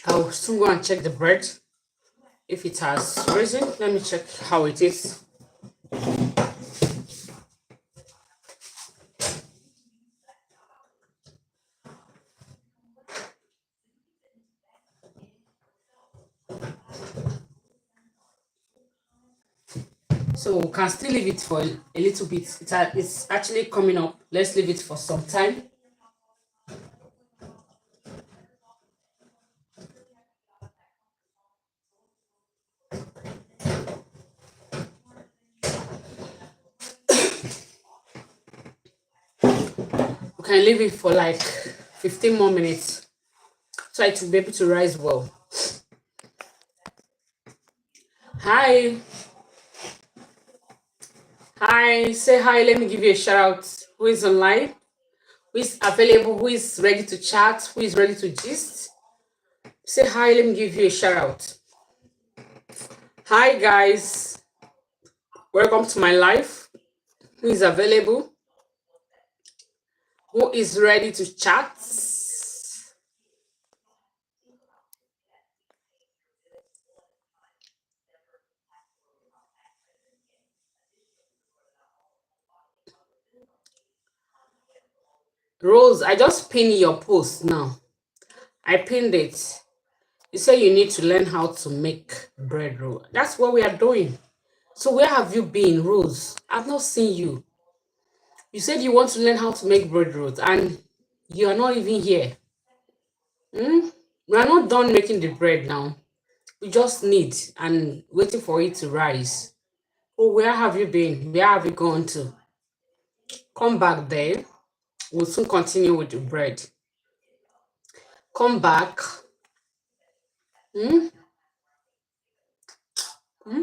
I'll soon go and check the bread if it has risen. Let me check how it is. So we can still leave it for a little bit. It's actually coming up. Let's leave it for some time. We can leave it for like 15 more minutes so it will be able to rise well. Hi. Hi. Say hi. Let me give you a shout out. Who is online? Who is available? Who is ready to chat? Who is ready to gist? Say hi. Let me give you a shout out. Hi, guys. Welcome to my life. Who is available? Who is ready to chat? Rose, I just pinned your post now. I pinned it. You say you need to learn how to make bread roll. That's what we are doing. So where have you been, Rose? I've not seen you. You said you want to learn how to make bread rolls and you are not even here. Hmm? We are not done making the bread now. We just need and waiting for it to rise. Oh, where have you been? Where have you gone to? Come back there. We'll soon continue with the bread. Come back. Hmm? Hmm?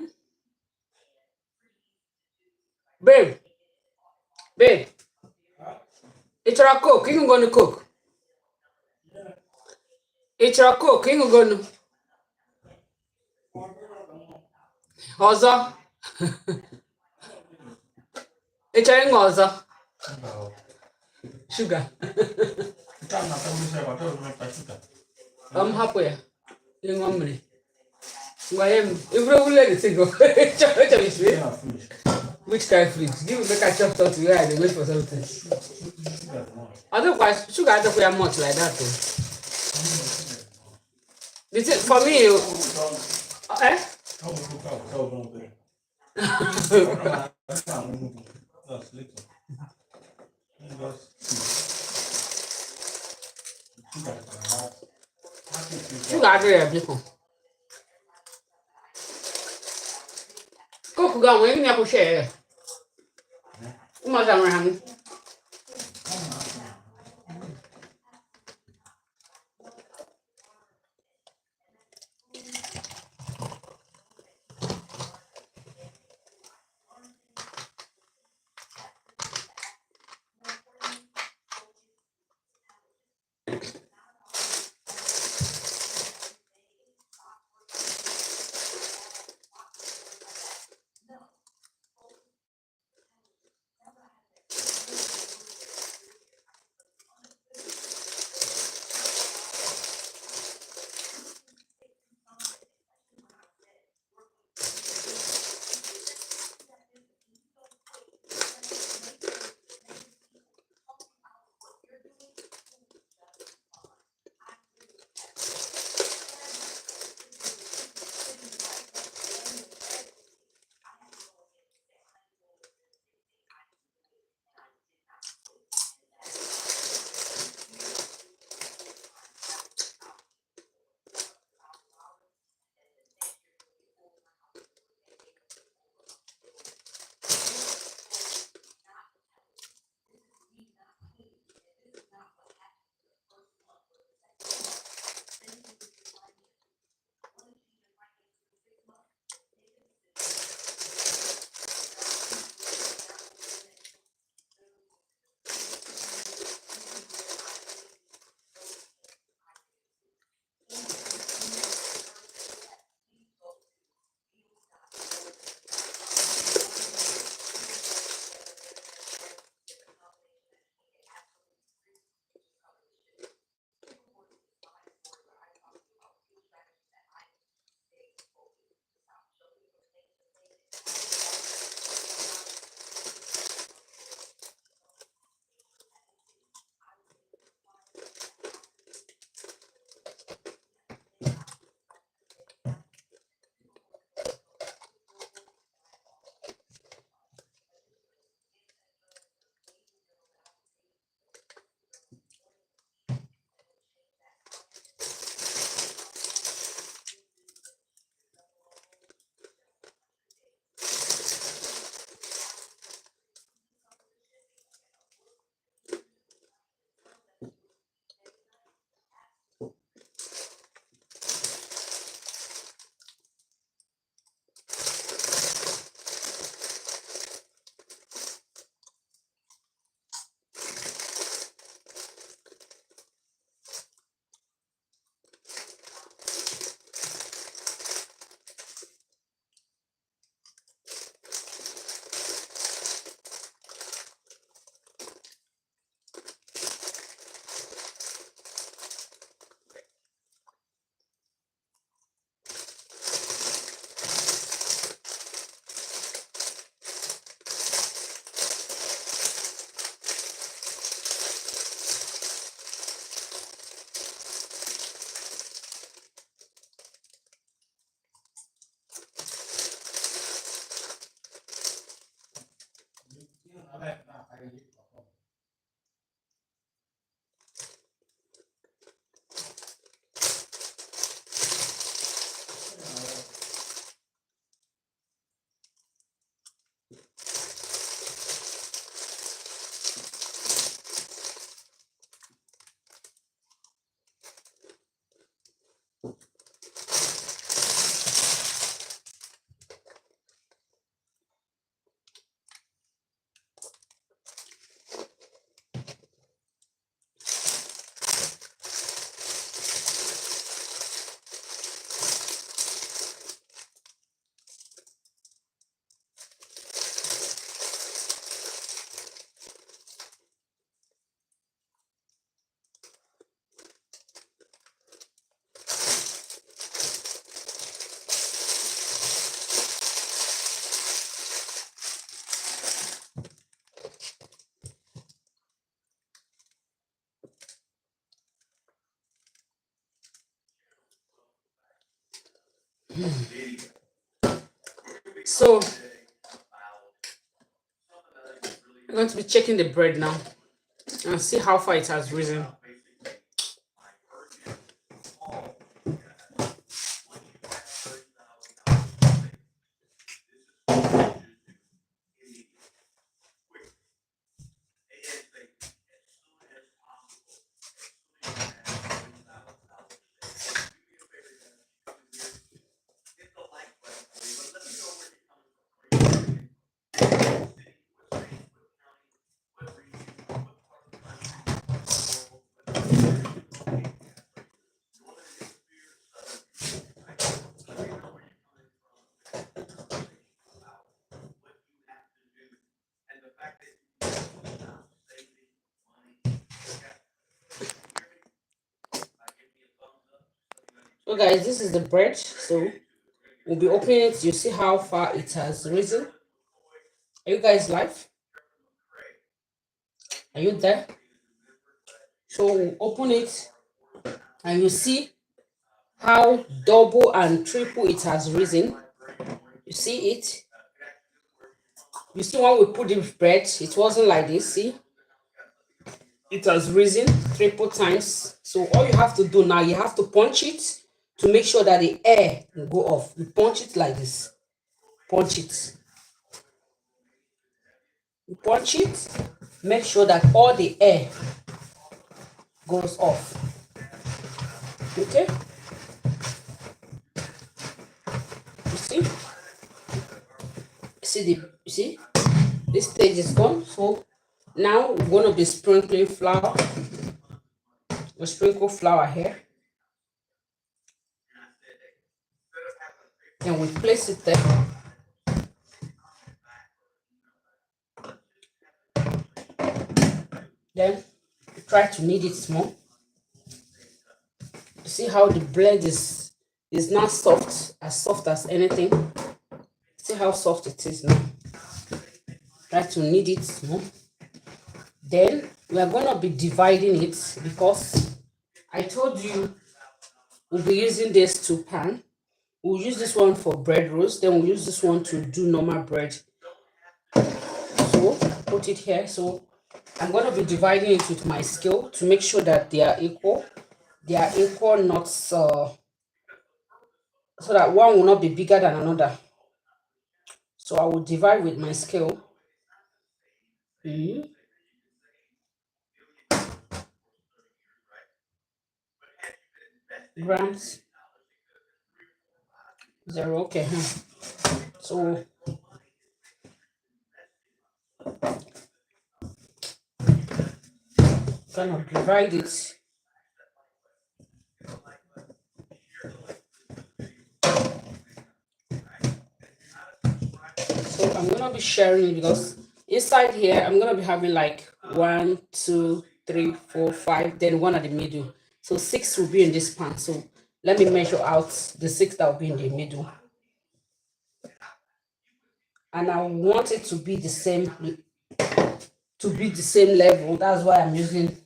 Babe, babe, it's a cook. You going to cook. It's a cook. You going to. Ọzọ. It's a ọzọ. Sugar. Hapụ ya. Ịṅụ mmiri. Ngwa nye m. Iburu wule the thing go. Which kind of fruit? Give me make I chop something where I dey wait for something. I don't quite sugar I don't quite much like that though. The thing for me, eh? Sugar I don't have bacon. Cook go when you have to share. You must have around. So I'm going to be checking the bread now and see how far it has risen. So guys, this is the bread. So we'll be opening it. You see how far it has risen. Are you guys live? Are you there? So we'll open it and you see how double and triple it has risen. You see it? You see when we put the bread, it wasn't like this. See? It has risen triple times. So all you have to do now, you have to punch it to make sure that the air will go off. You punch it like this. Punch it. You punch it. Make sure that all the air goes off. Okay? You see? You see? This stage is gone. So now we're going to be sprinkling flour. We sprinkle flour here. And we place it there. Then we try to knead it small. You see how the bread is not soft as anything. See how soft it is now. Try to knead it small. Then we are going to be dividing it because I told you we'll be using these two pans. We'll use this one for bread roast, then we'll use this one to do normal bread. So put it here. So I'm going to be dividing it with my scale to make sure that they are equal. They are equal, not so that one will not be bigger than another. So I will divide with my scale. Grams. 0. Okay. So kind of divide it. So I'm gonna be sharing it because inside here I'm gonna be having like 1, 2, 3, 4, 5, then one at the middle. So 6 will be in this pan. So let me measure out the 6 that will be in the middle. And I want it to be the same level. That's why I'm using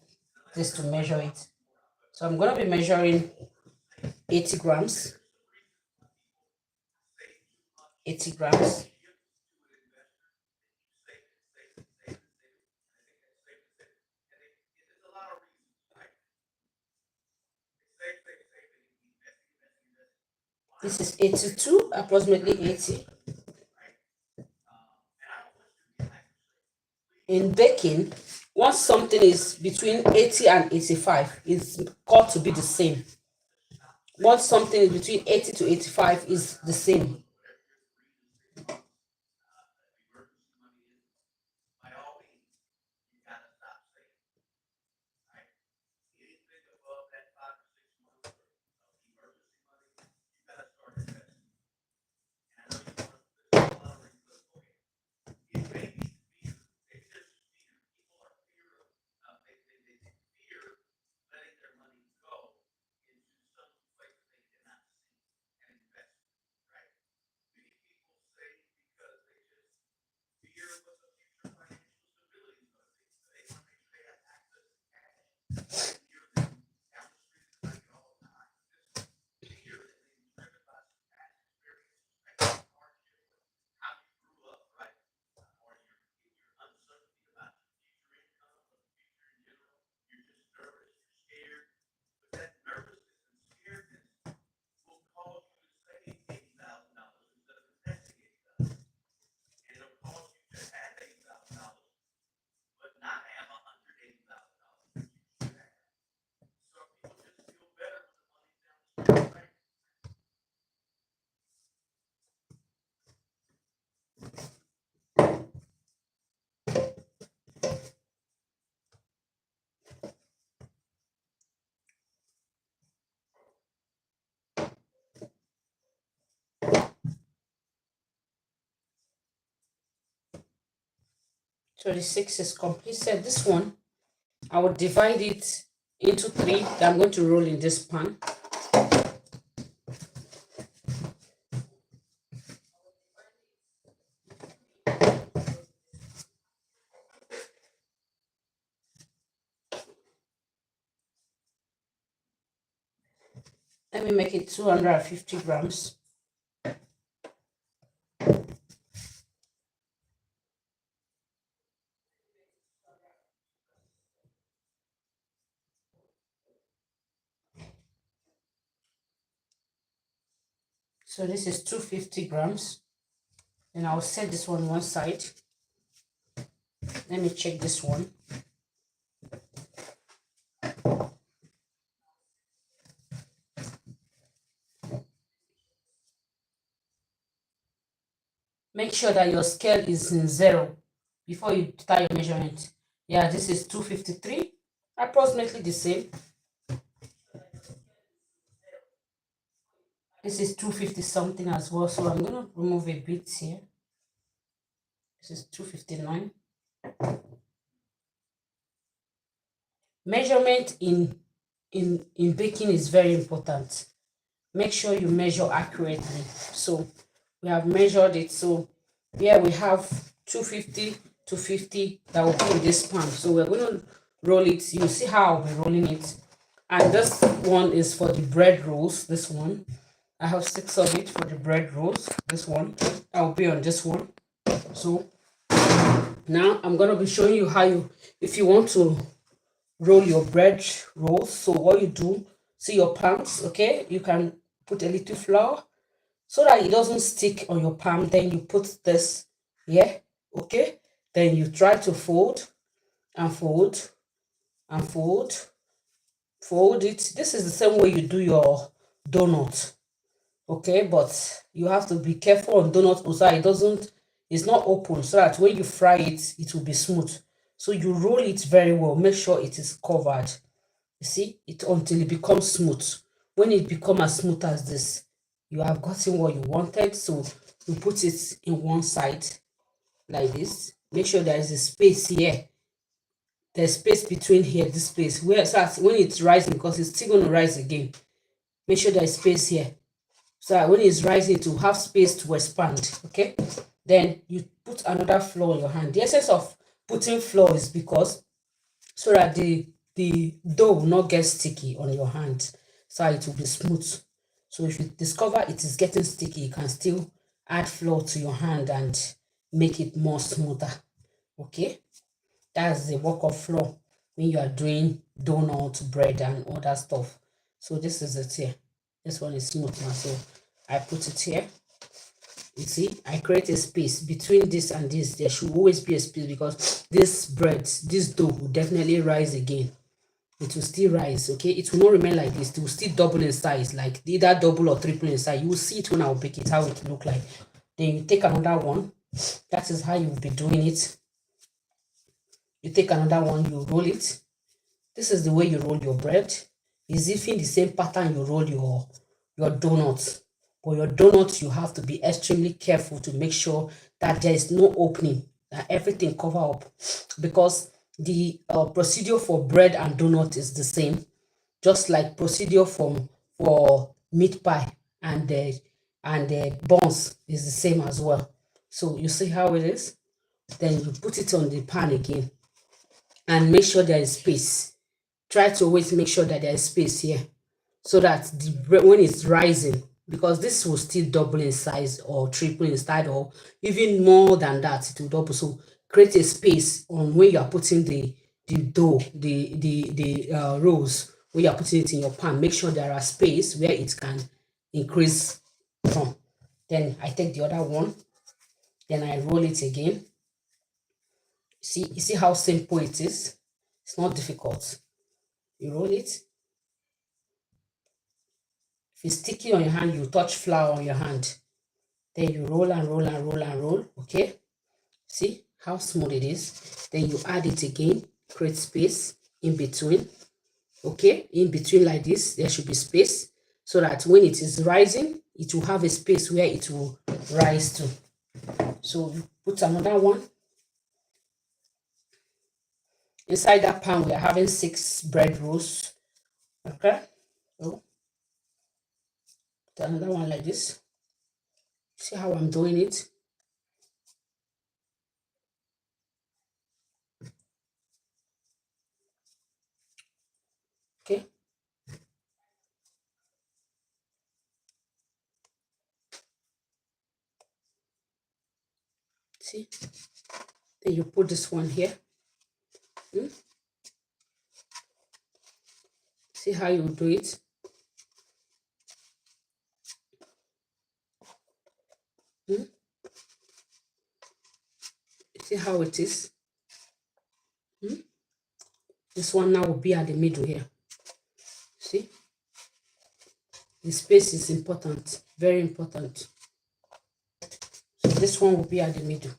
this to measure it. So I'm gonna be measuring 80 grams. 80 grams. This is 82, approximately 80. In baking, once something is between 80 and 85, it's got to be the same. Once something is between 80 to 85 is the same. So the 6 is completed. This one, I will divide it into 3 that I'm going to roll in this pan. Let me make it 250 grams. So this is 250 grams. And I'll set this one side. Let me check this one. Make sure that your scale is in 0 before you start your measurement. Yeah, this is 253, approximately the same. This is 250 something as well, so I'm going to remove a bit here. This is 259. Measurement in baking is very important. Make sure you measure accurately. So we have measured it. So here we have 250 to 50 that will be in this pan. So we're going to roll it. You see how I'll be rolling it. And this one is for the bread rolls. This one, I have 6 of it for the bread rolls. This one, I will be on this one. So now I'm going to be showing you how you, if you want to roll your bread rolls. So what you do, see your palms, okay? You can put a little flour so that it doesn't stick on your palm. Then you put this here, okay? Then you try to fold and fold and fold it. This is the same way you do your donut, okay? But you have to be careful on donut so it doesn't, it's not open, so that when you fry it, it will be smooth. So you roll it very well. Make sure it is covered. You see it until it becomes smooth. When it becomes as smooth as this, you have gotten what you wanted. So you put it in one side like this. Make sure there is a space here. There's space between here, this space where, so when it's rising, because it's still going to rise again, make sure there's space here, so that when it's rising it will have space to expand. Okay, then you put another flour on your hand. The essence of putting flour is because so that the dough will not get sticky on your hand, so it will be smooth. So if you discover it is getting sticky, you can still add flour to your hand and make it more smoother. Okay, that's the work of flour when you are doing donut, bread, and all that stuff. So this is it here. This one is smooth now, so I put it here. You see, I create a space between this and this. There should always be a space because this bread, this dough will definitely rise again. It will still rise, okay? It will not remain like this. It will still double in size, like either double or triple in size. You will see it when I'll bake it, how it will look like. Then you take another one. That is how you will be doing it. You take another one, you roll it. This is the way you roll your bread. It's even the same pattern you roll your donuts. For your donuts, you have to be extremely careful to make sure that there is no opening, that everything cover up, because the procedure for bread and donut is the same, just like procedure for meat pie and buns is the same as well. So you see how it is. Then you put it on the pan again and make sure there is space. Try to always make sure that there is space here, so that the bread, when it's rising, because this will still double in size or triple in size or even more than that, it will double. So create a space on where you are putting the dough, the rolls, when you are putting it in your pan. Make sure there are space where it can increase from. Then I take the other one, then I roll it again. You see how simple it is. It's not difficult. You roll it. If it's sticky on your hand, you touch flour on your hand. Then you roll and roll and roll and roll. Okay. See how smooth it is. Then you add it again. Create space in between. Okay. In between like this, there should be space, so that when it is rising, it will have a space where it will rise to. So you put another one. Inside that pan, we are having 6 bread rolls. Okay. So put another one like this. See how I'm doing it? Okay. See? Then you put this one here. See how you do it? See how it is? This one now will be at the middle here. See? The space is important, very important. So this one will be at the middle.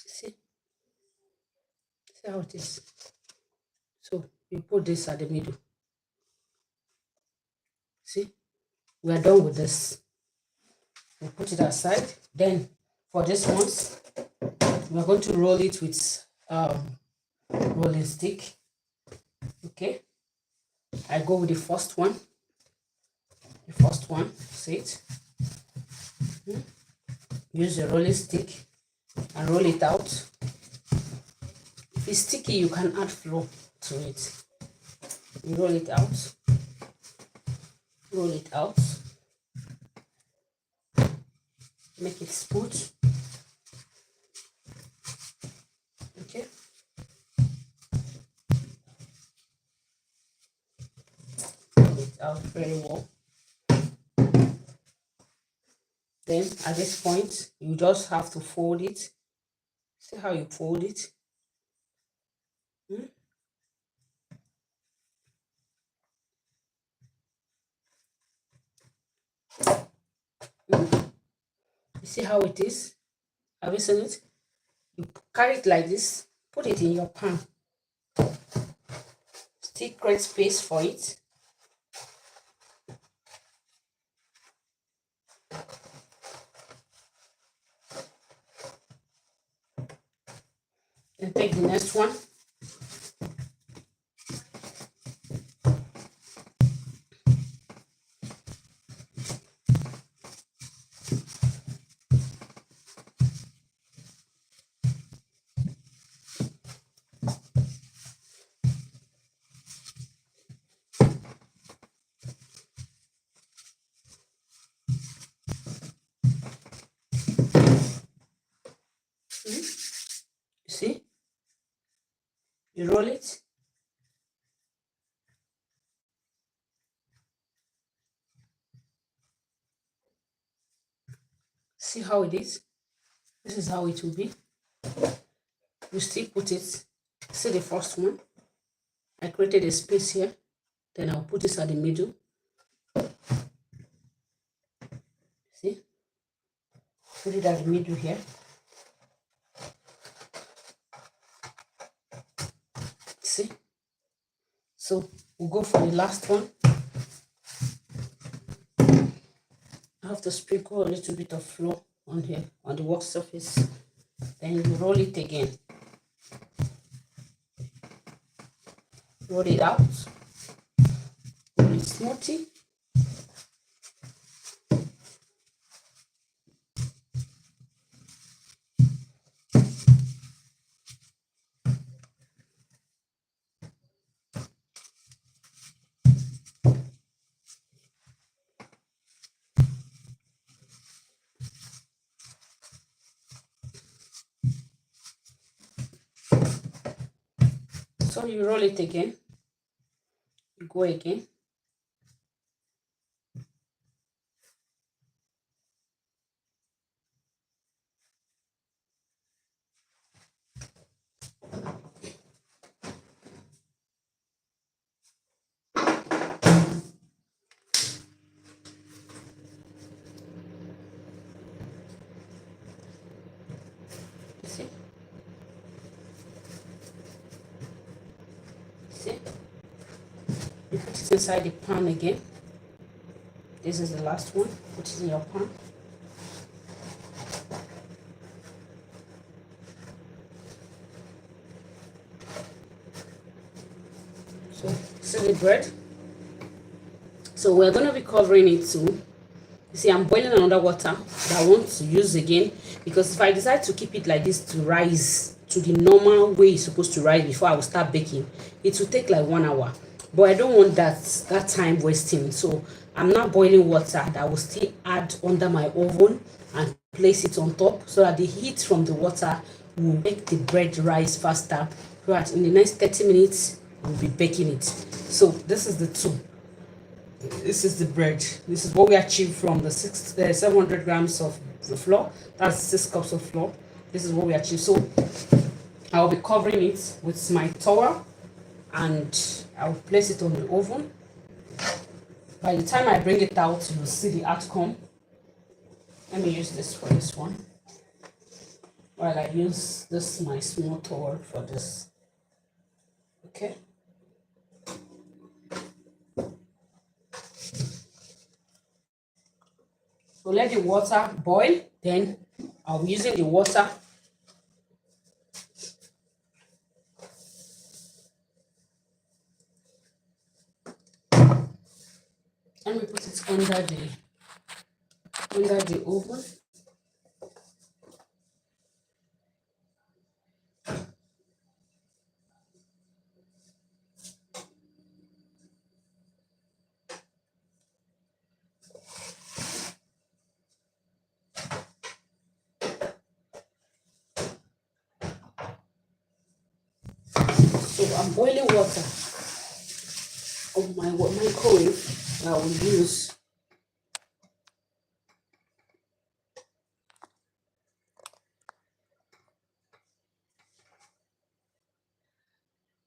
See? See how it is? So you put this at the middle. See? We are done with this. We'll put it aside. Then for this ones, we're going to roll it with rolling stick. Okay. I go with the first one. The first one, see it? Use the rolling stick and roll it out. If it's sticky, you can add flour to it. You roll it out. Roll it out. Make it smooth. Okay. Roll it out very well. Then at this point, you just have to fold it. See how you fold it? You see how it is? Have you seen it? You carry it like this, put it in your pan. Still create space for it. Then take the next one. You roll it. See how it is? This is how it will be. You still put it. See the first one? I created a space here. Then I'll put this at the middle. See? Put it at the middle here. See? So we'll go for the last one. I have to sprinkle a little bit of flour on here, on the work surface. Then you roll it again. Roll it out. Roll it smoothly. So you roll it again. You go again. See? See? You put it inside the pan again. This is the last one. Put it in your pan. So see the bread. So we're going to be covering it too. You see, I'm boiling another water that I want to use again, because if I decide to keep it like this to rise to the normal way it's supposed to rise before I will start baking, it will take like 1 hour. But I don't want that time wasting. So I'm not boiling water that I will still add under my oven and place it on top, so that the heat from the water will make the bread rise faster. Right, in the next 30 minutes we'll be baking it. So this is the two. This is the bread. This is what we achieved from the 700 grams of the flour. That's 6 cups of flour. This is what we achieved. So I'll be covering it with my towel and I'll place it on the oven. By the time I bring it out, you'll see the outcome. Let me use this for this one, while I use this my small towel for this. Okay. So let the water boil, then I'll be using the water. Let me put it under the oven. So I'm boiling water of my microwave that I will use.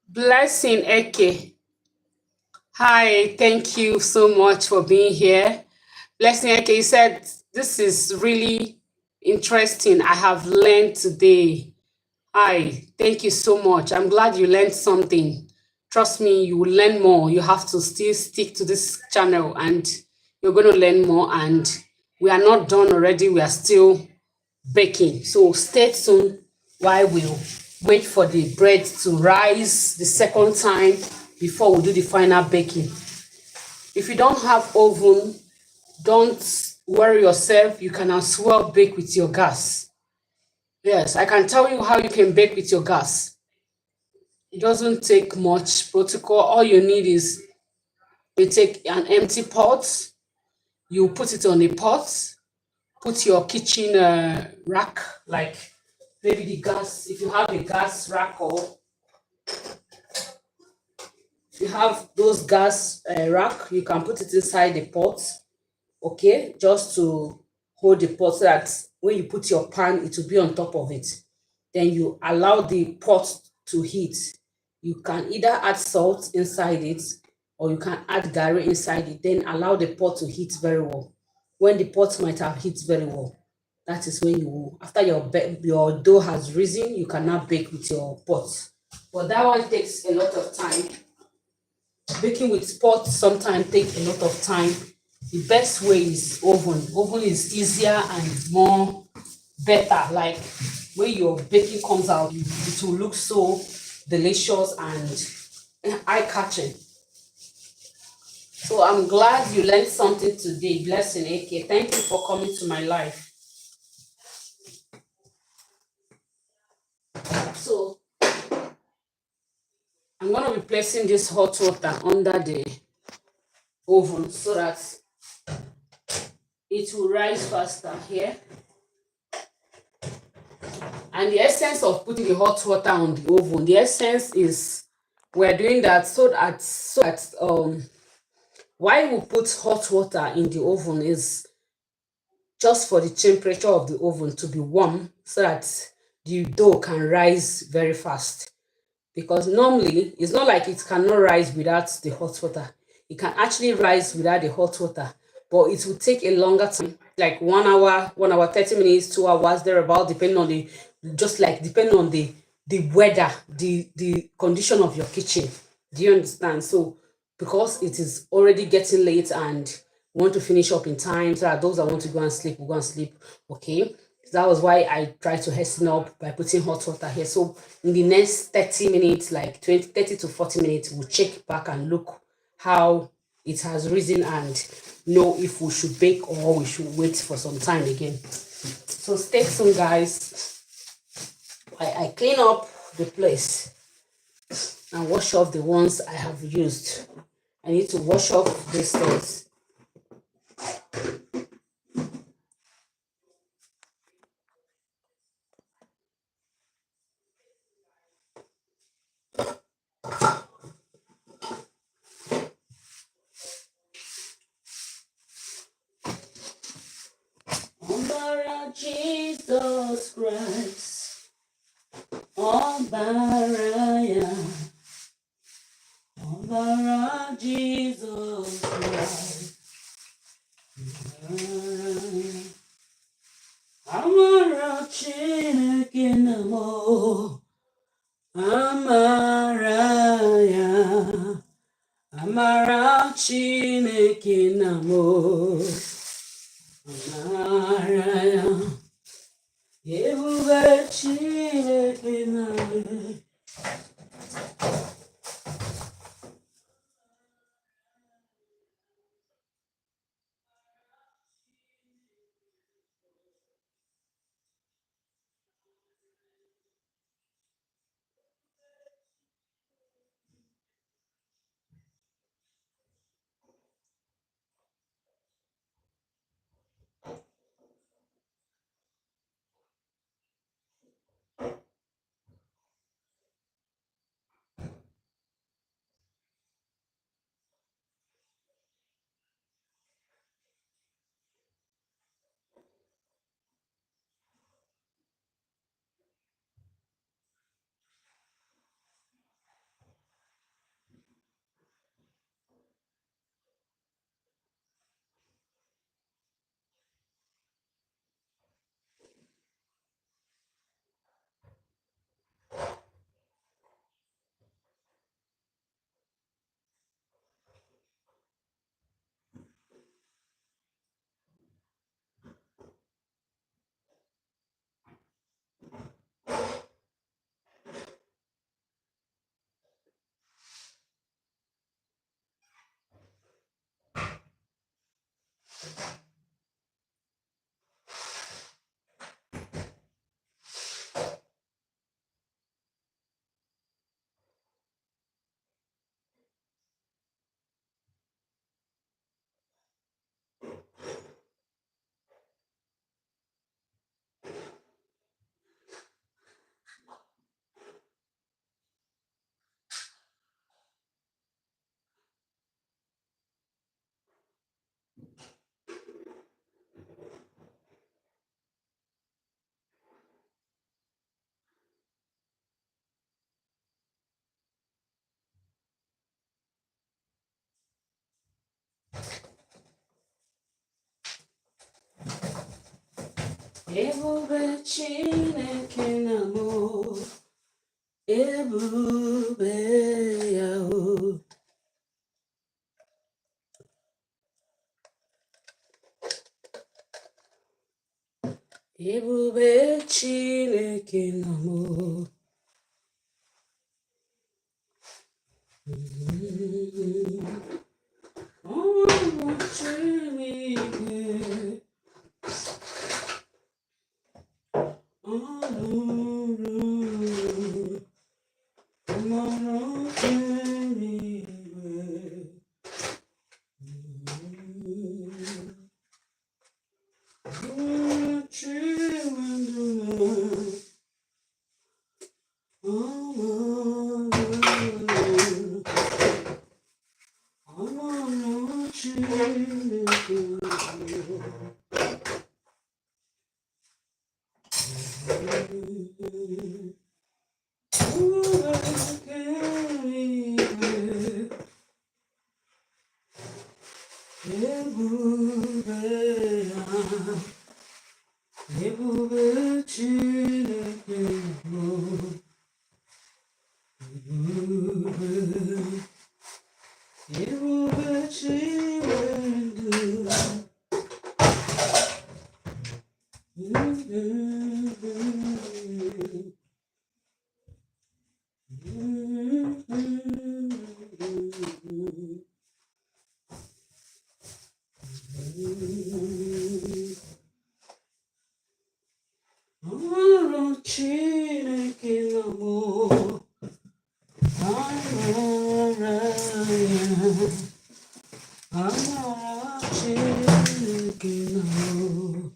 Blessing Eke. Hi, thank you so much for being here. Blessing Eke, you said this is really interesting. I have learned today. Hi, thank you so much. I'm glad you learned something. Trust me, you will learn more. You have to still stick to this channel and you're going to learn more. And we are not done already. We are still baking. So stay tuned while we wait for the bread to rise the second time before we do the final baking. If you don't have oven, don't worry yourself. You can as well bake with your gas. Yes, I can tell you how you can bake with your gas. It doesn't take much protocol. All you need is you take an empty pot, you put it on a pot, put your kitchen rack, like maybe the gas, if you have a gas rack, or you have those gas rack, you can put it inside the pot, okay, just to hold the pot so that when you put your pan, it will be on top of it. Then you allow the pot to heat. You can either add salt inside it or you can add garri inside it, then allow the pot to heat very well. When the pot might have heat very well, that is when you, after your dough has risen, you can now bake with your pot. But that one takes a lot of time. Baking with pot sometimes take a lot of time. The best way is oven. Oven is easier and more better. Like when your baking comes out, it will look so delicious and eye-catching. So I'm glad you learned something today. Blessing, AK. Thank you for coming to my life. So I'm gonna be placing this hot water under the oven so that it will rise faster here. And the essence of putting the hot water on the oven, the essence is we're doing that so that why we put hot water in the oven is just for the temperature of the oven to be warm so that the dough can rise very fast. Because normally it's not like it cannot rise without the hot water. It can actually rise without the hot water, but it will take a longer time, like 1 hour, 1 hour, 30 minutes, 2 hours, thereabout, depending on the, just like depending on the weather, the condition of your kitchen. Do you understand? So because it is already getting late and we want to finish up in time so that those that want to go and sleep will go and sleep. Okay. That was why I tried to hasten up by putting hot water here. So in the next 30 minutes, like 30 to 40 minutes, we'll check back and look how it has risen and know if we should bake or we should wait for some time again. So stay tuned, guys. I clean up the place and wash off the ones I have used. I need to wash off these things. Ọbara Jesus Christ, ọbara ya, ọbara Jesus Christ, amara Chineke na mo, amara ya, amara Chineke na mo, amara ya, ebube Chineke na mo. Ebube Chineke na mụ, ebube ya o. Ebube Chineke na mụ. Ọrụ Chineke, ebube Chineke bụ ebube ọrụ Chineke na mụ, amara ya, amara Chineke na mụ.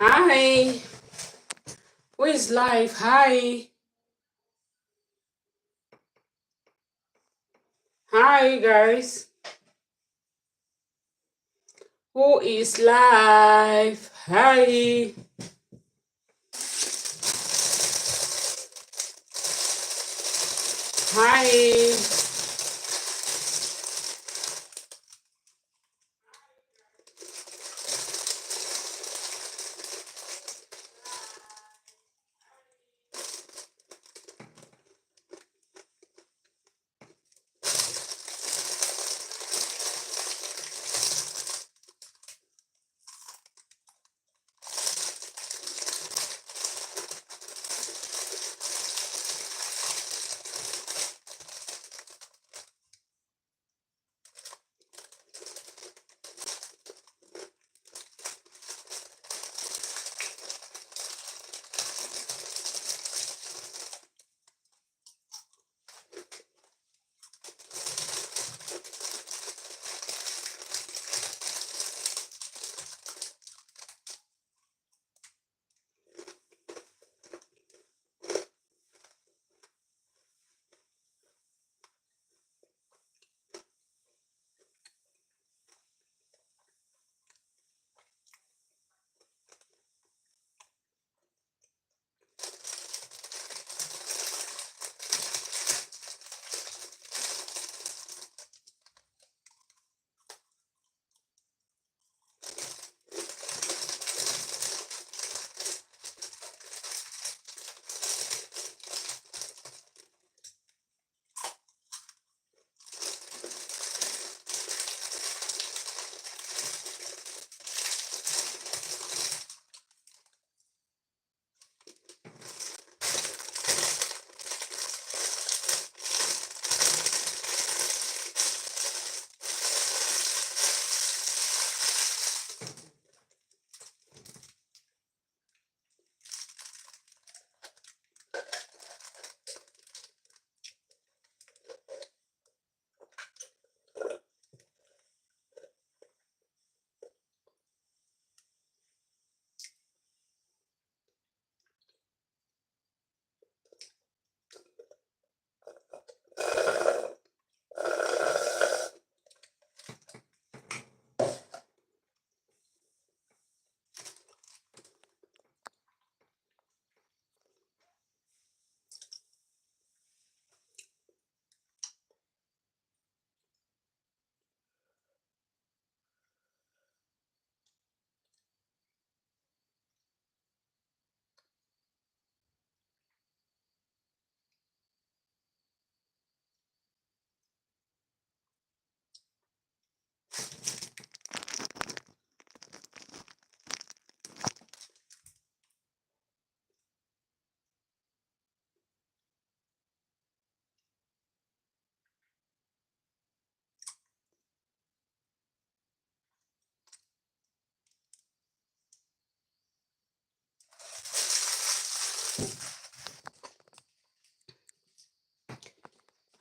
Hi, who is live? Hi, hi guys. Who is live? Hi. Hi.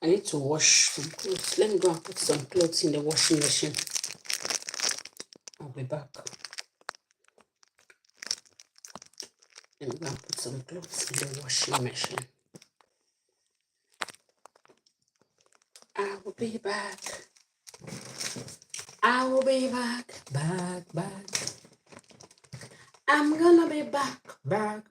I need to wash some clothes. Let me go and put some clothes in the washing machine. I'll be back. Let me go and put some clothes in the washing machine. I will be back. I will be back, back. I'm gonna be back, back.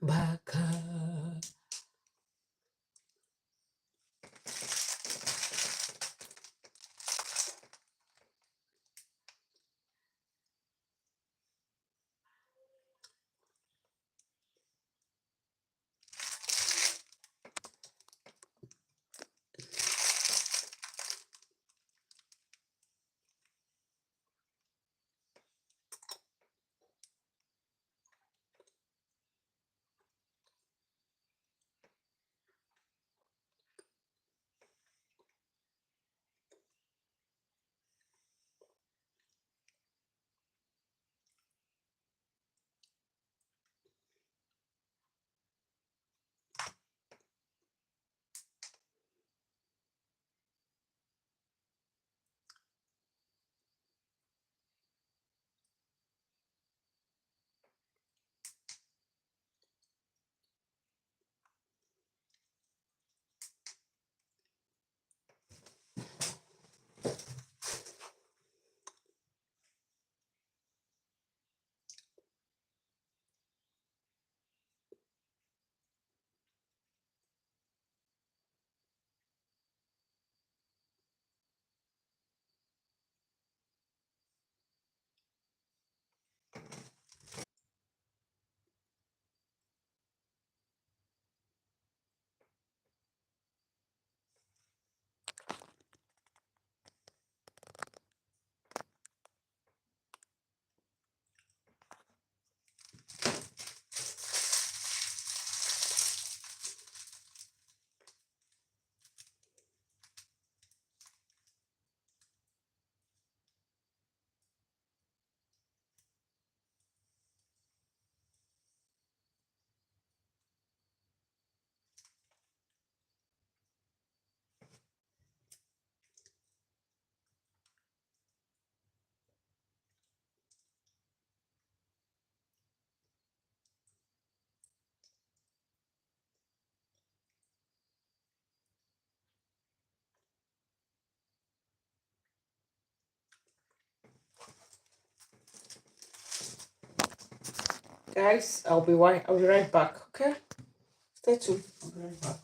Guys, I'll be right back, okay? Stay tuned. I'll be right back.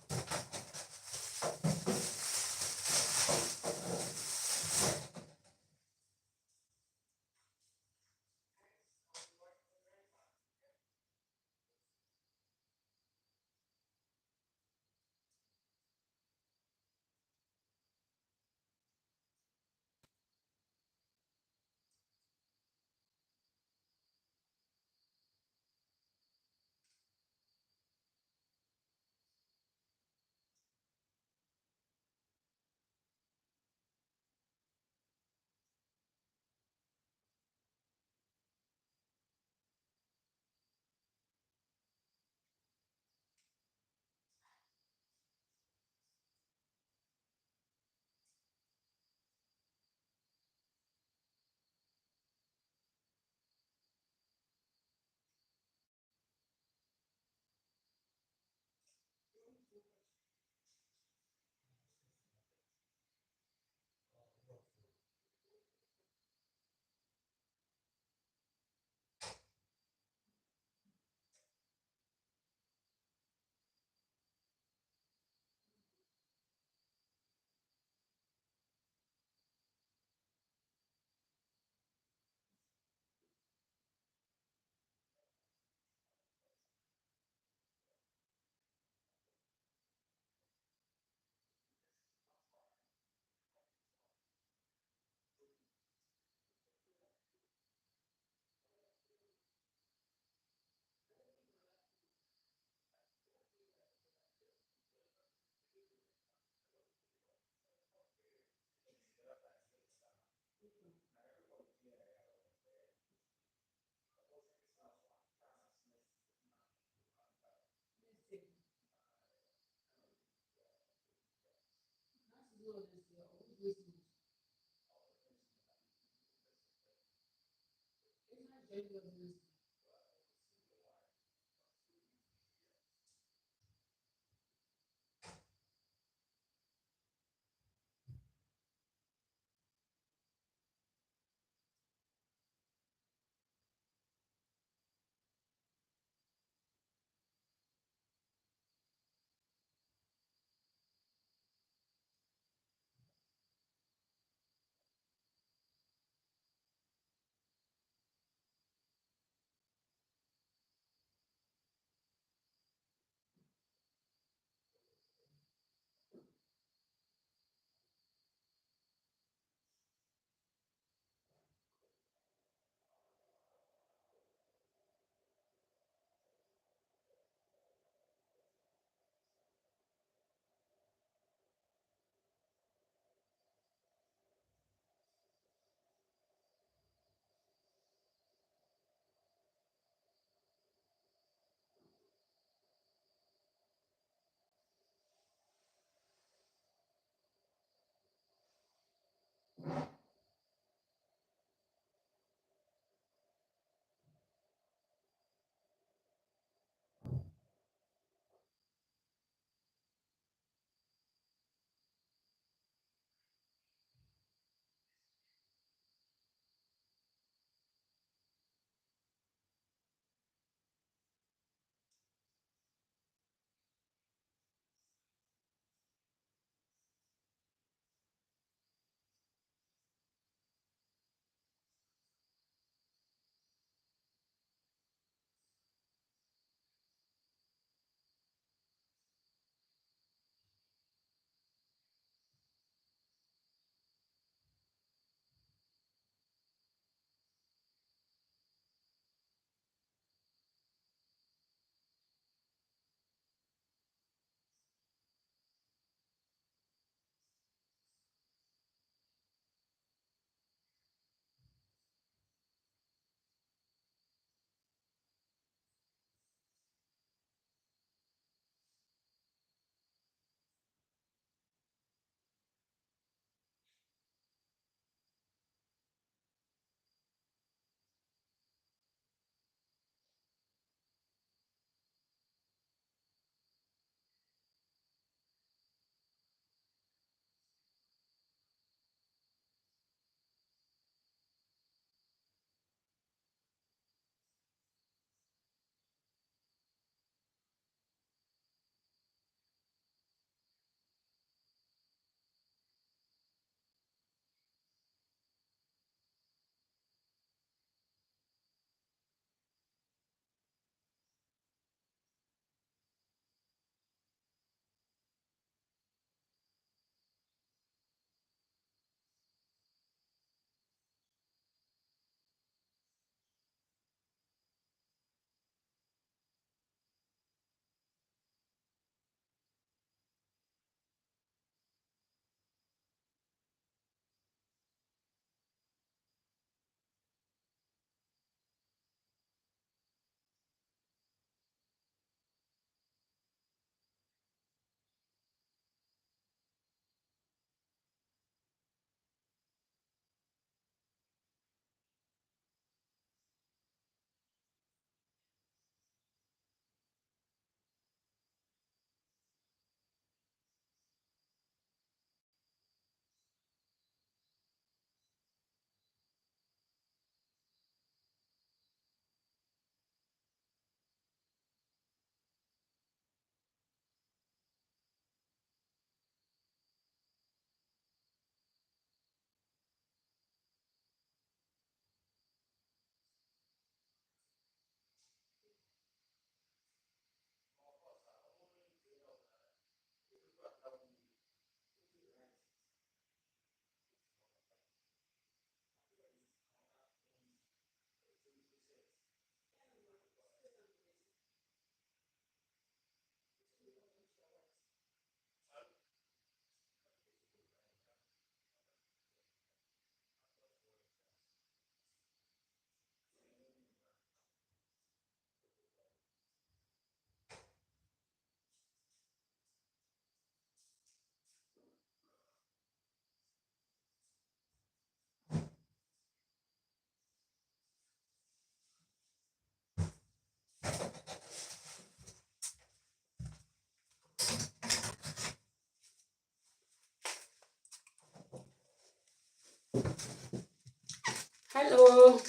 Hello.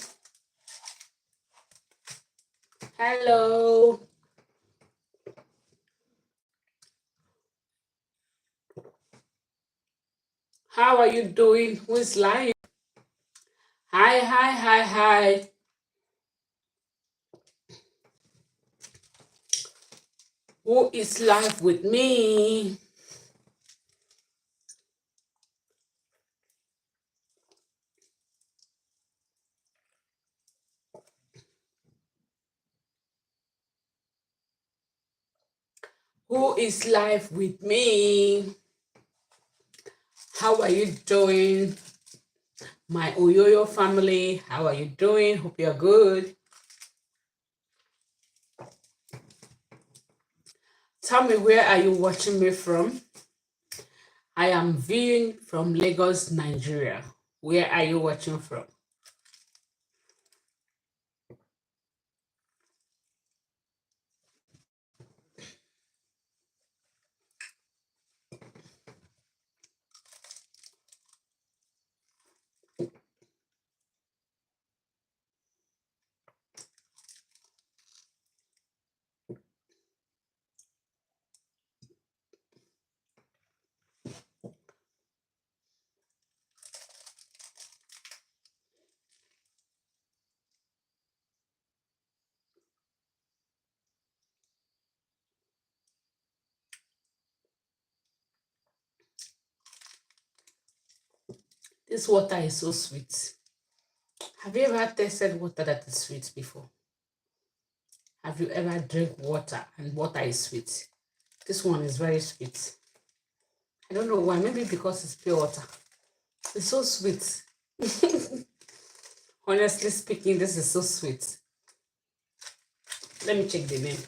Hello. How are you doing? Who's lying? Hi, hi, hi, hi. Who is live with me? Who is live with me? How are you doing? My Oyoyo family, how are you doing? Hope you're good. Tell me, where are you watching me from? I am viewing from Lagos, Nigeria. Where are you watching from? This water is so sweet. Have you ever tasted water that is sweet before? Have you ever drank water and water is sweet? This one is very sweet. I don't know why. Maybe because it's pure water. It's so sweet. Honestly speaking, this is so sweet. Let me check the name.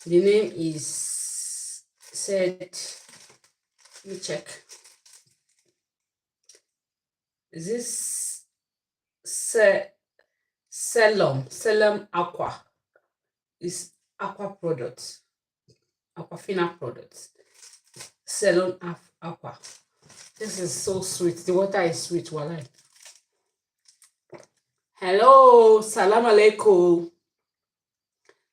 The name is said. Let me check. Is this Selam Aqua? Is aqua products, aquafina products. Ceylon Aqua. This is so sweet. The water is sweet. Walai. Hello, salam alaikum.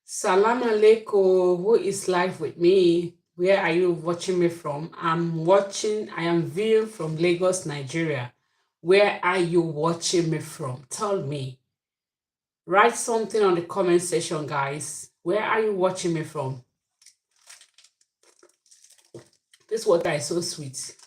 Salam alaikum. Who is live with me? Where are you watching me from? I am viewing from Lagos, Nigeria. Where are you watching me from? Tell me. Write something on the comment section, guys. Where are you watching me from? This water is so sweet.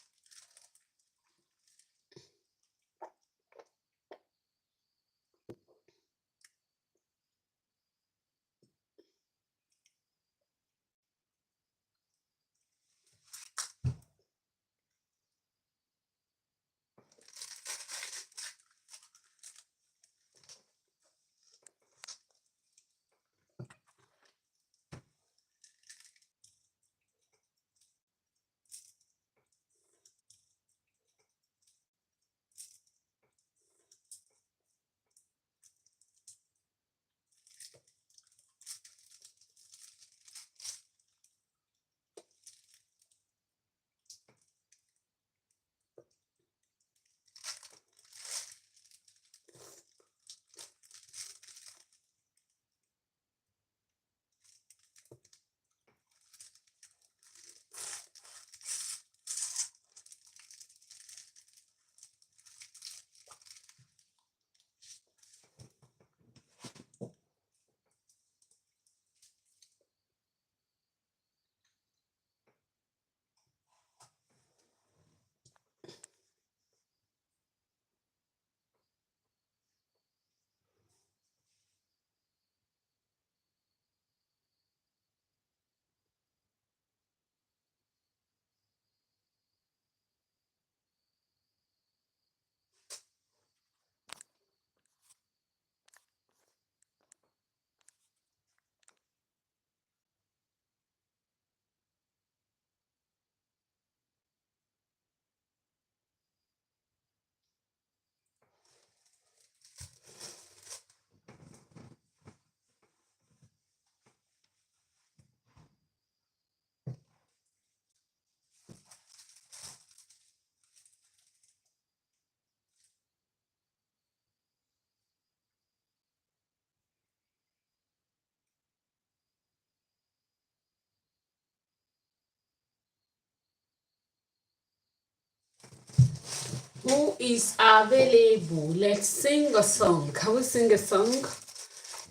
Who is available? Let's sing a song. Can we sing a song?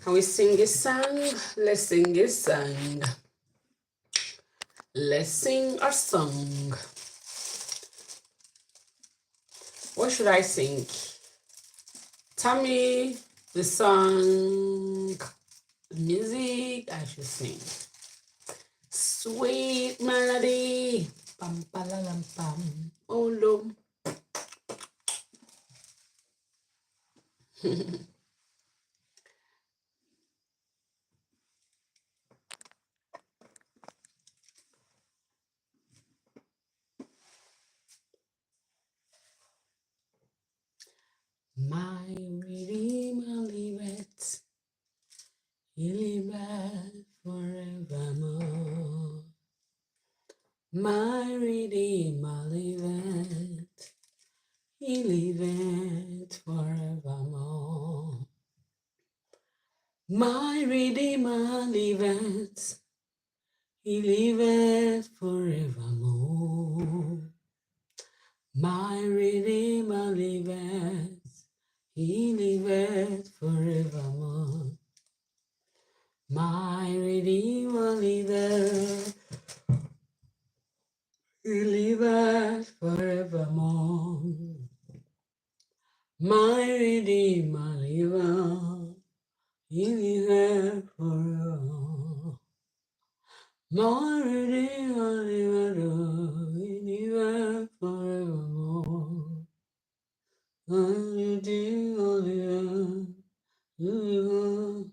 Can we sing a song? Let's sing a song. Let's sing a song. What should I sing? Tell me the song, music I should sing. Sweet melody. Pam pam pam. Oh no. My Redeemer liveth, he liveth forevermore. My Redeemer liveth, he liveth forevermore. My Redeemer liveth, he liveth forevermore. My Redeemer liveth, he liveth forevermore. My Redeemer liveth, he liveth forevermore. My Redeemer liveth, he liveth forevermore. My Redeemer liveth, he liveth forevermore. My Redeemer liveth, he liveth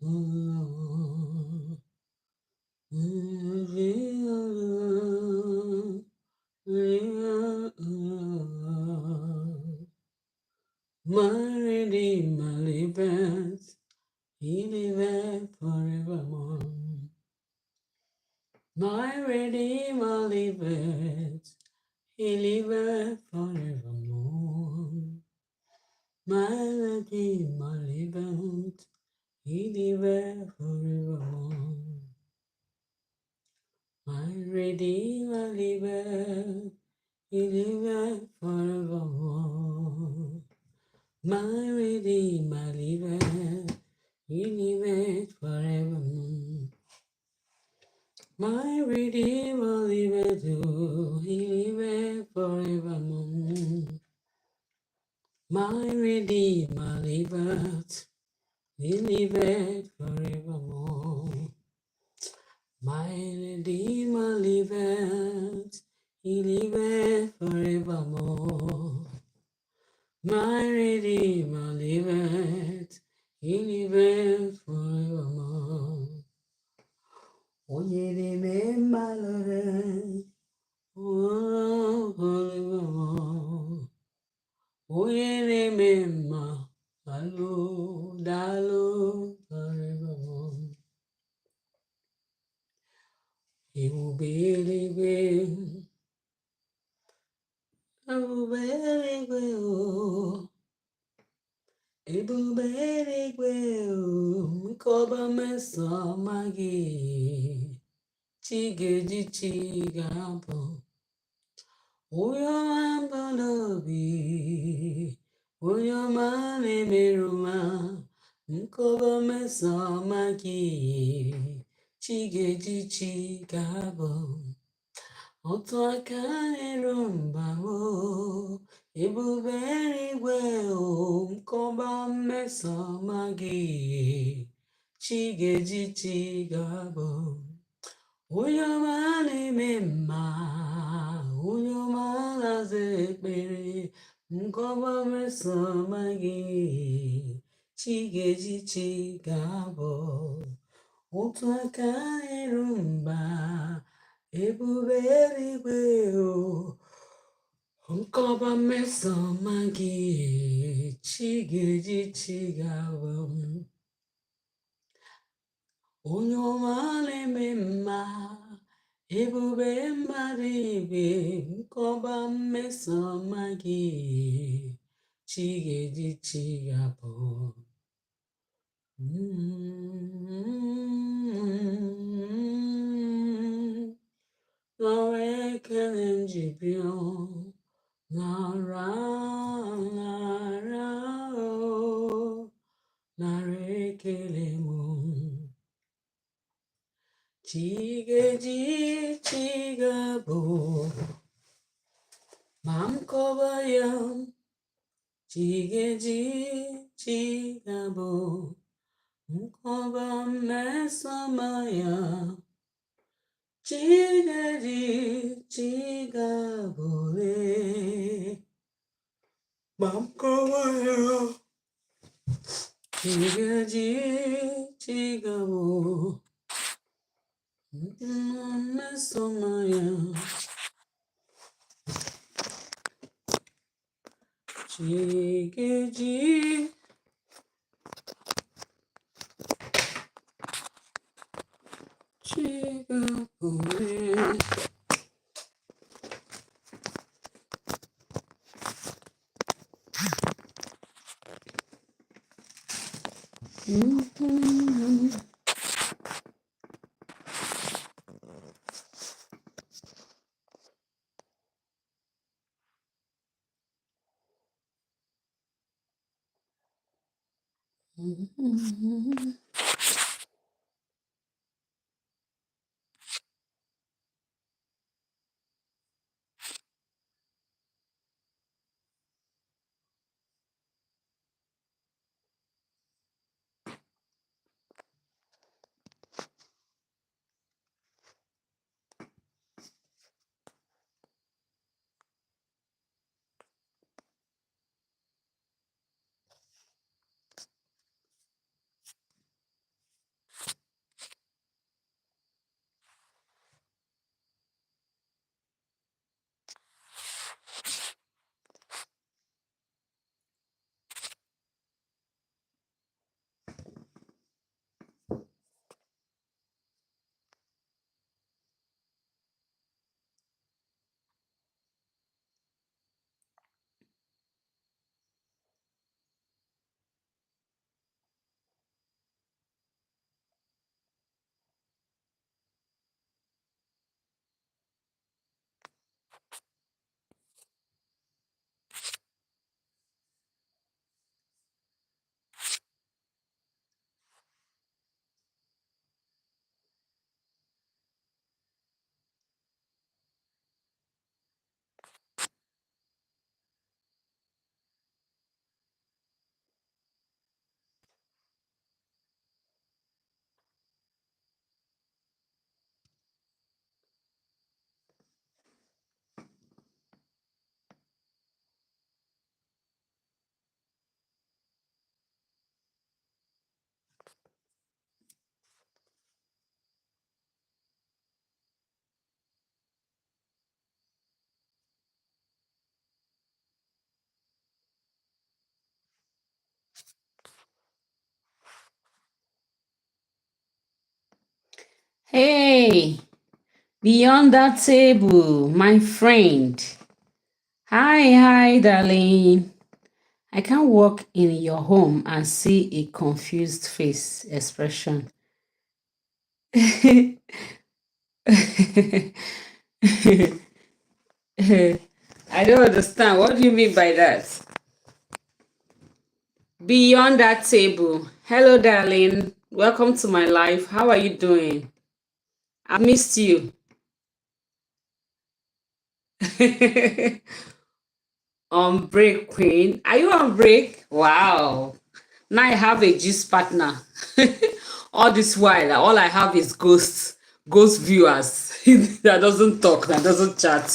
forevermore. My Redeemer liveth, he liveth forevermore. My Redeemer liveth, he liveth forevermore. My Redeemer liveth, he liveth forevermore. My Redeemer liveth, he liveth forevermore. My Redeemer liveth, he liveth forevermore. My Redeemer liveth, he liveth forevermore. My Redeemer liveth, oh, he liveth forevermore. My Redeemer liveth, he liveth forevermore. My Redeemer liveth, he liveth forevermore. My Redeemer liveth, he liveth forevermore. Onye na-eme mmalụ, oh, forevermore. Onye na-eme mma, alụ, daalụ, forevermore. Ebube eluigwe, ebube eluigwe, oh. Ebube eluigwe, oh, nke ọba mmesoma gị, chi ga-eji chi ga-abụ. Onye ọma mbụ n'obi, onye ọma na-emerụ ma, nke ọba mmesoma gị, chi ga-eji chi ga-abụ. Otu aka na-eru mba, o ebube eluigwe, o nke ọba mmesoma gị, chi ga-eji chi ga-abụ. Onye ọma na-eme mma, onye ọma na-aza ekpere, nke ọba mmesoma gị, chi ga-eji chi ga-abụ. Otu aka na-eru mba, ebube eluigwe, o nke ọba mmesoma gị, chi ga-eji chi ga-abụ. Onye ọma na-eme mma, ebube mmadụ ibe, nke ọba mmesoma gị, chi ga-eji chi ga-abụ. Lọrọ ekele m ji bịa, Lara, lara, oh, narekelemo. Chigeji, chigabo, mamkobayam. Chigeji, chigabo, mkoba mesamaya. Chigeji, chigabo, mamkobayam. Chigeji, chigabo, mesamaya. Chigeji. Hey, beyond that table, my friend. Hi, darling. I can't walk in your home and see a confused face expression. I don't understand. What do you mean by that? Beyond that table. Hello, darling. Welcome to my life. How are you doing? I missed you. On break, Queen. Are you on break? Wow. Now I have a gist partner. All this while, all I have is ghost viewers that doesn't talk, that doesn't chat.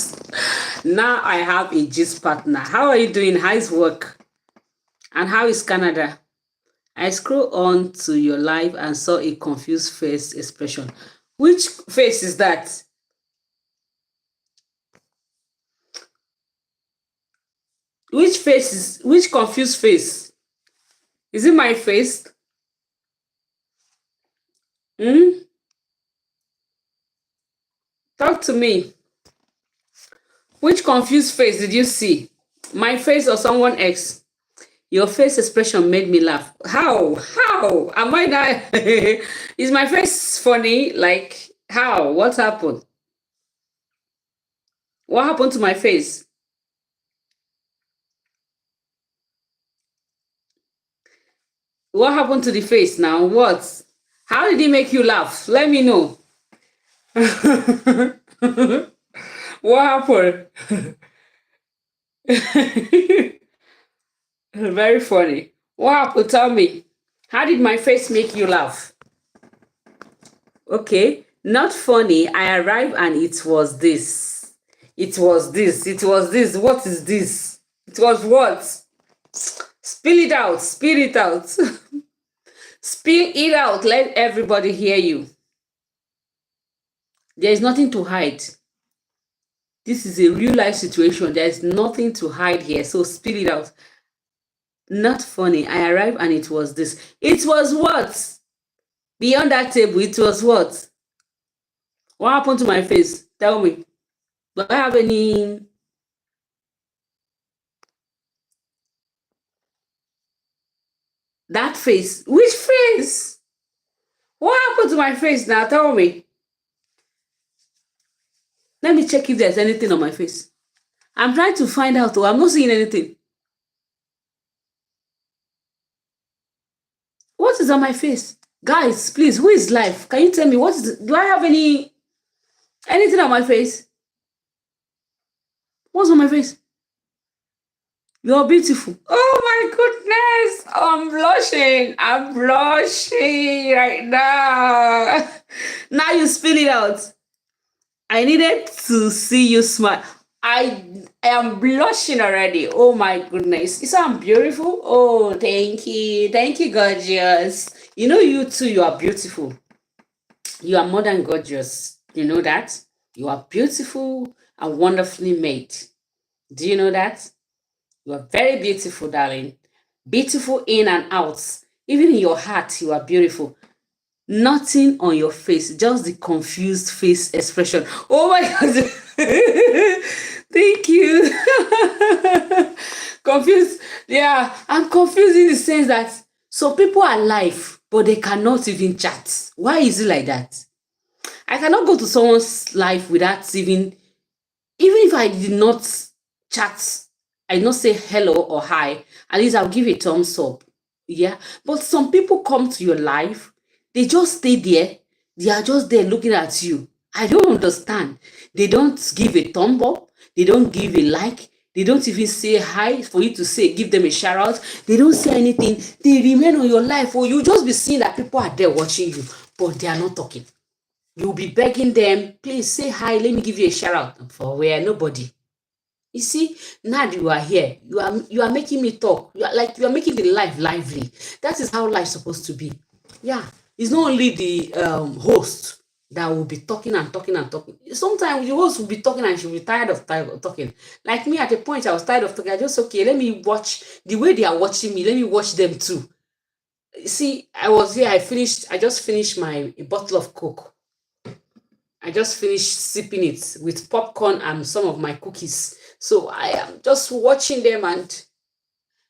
Now I have a gist partner. How are you doing? How is work? And how is Canada? I scrolled on to your live and saw a confused face expression. Which face is that? Which confused face? Is it my face? Hmm? Talk to me. Which confused face did you see? My face or someone else? Your face expression made me laugh. How? How? Am I not? Is my face funny? Like, how? What happened? What happened to my face? What happened to the face now? What? How did he make you laugh? Let me know. What happened? Very funny. What happened? Tell me. How did my face make you laugh? Okay, not funny. I arrived and it was this. It was this. It was this. What is this? It was what? Spill it out. Spill it out. Spill it out. Let everybody hear you. There is nothing to hide. This is a real life situation. There is nothing to hide here. So spill it out. Not funny. I arrived and it was this. It was what? Beyond that table, it was what? What happened to my face? Tell me. Do I have any? That face? Which face? What happened to my face now? Tell me. Let me check if there's anything on my face. I'm trying to find out. Oh, I'm not seeing anything. What is on my face? Guys, please, who is live? Can you tell me what is? Do I have anything on my face? What's on my face? You're beautiful. Oh my goodness. I'm blushing. I'm blushing right now. Now you spill it out. I needed to see you smile. I am blushing already. Oh my goodness. You say I'm beautiful? Oh, thank you. Thank you, gorgeous. You know, you too, you are beautiful. You are more than gorgeous. You know that? You are beautiful and wonderfully made. Do you know that? You are very beautiful, darling. Beautiful in and out. Even in your heart, you are beautiful. Nothing on your face, just the confused face expression. Oh my God. Thank you. Confused. Yeah, I'm confused in the sense that some people are live, but they cannot even chat. Why is it like that? I cannot go to someone's live without even if I did not chat, I did not say hello or hi, at least I'll give a thumbs up. Yeah. But some people come to your life, they just stay there. They are just there looking at you. I don't understand. They don't give a thumb up. They don't give a like. They don't even say hi for you to say, give them a shout out. They don't say anything. They remain on your life, or you just be seeing that people are there watching you, but they are not talking. You'll be begging them, please say hi, let me give you a shout out. For where? Nobody. You see, now that you are here, you are making me talk. You are making the life lively. That is how life is supposed to be. Yeah. It's not only the host that will be talking and talking and talking. Sometimes the host will be talking and she'll be tired of talking. Like me, at a point I was tired of talking. I just, okay, let me watch the way they are watching me, let me watch them too. See, I was here, I just finished my a bottle of Coke. I just finished sipping it with popcorn and some of my cookies. So I am just watching them, and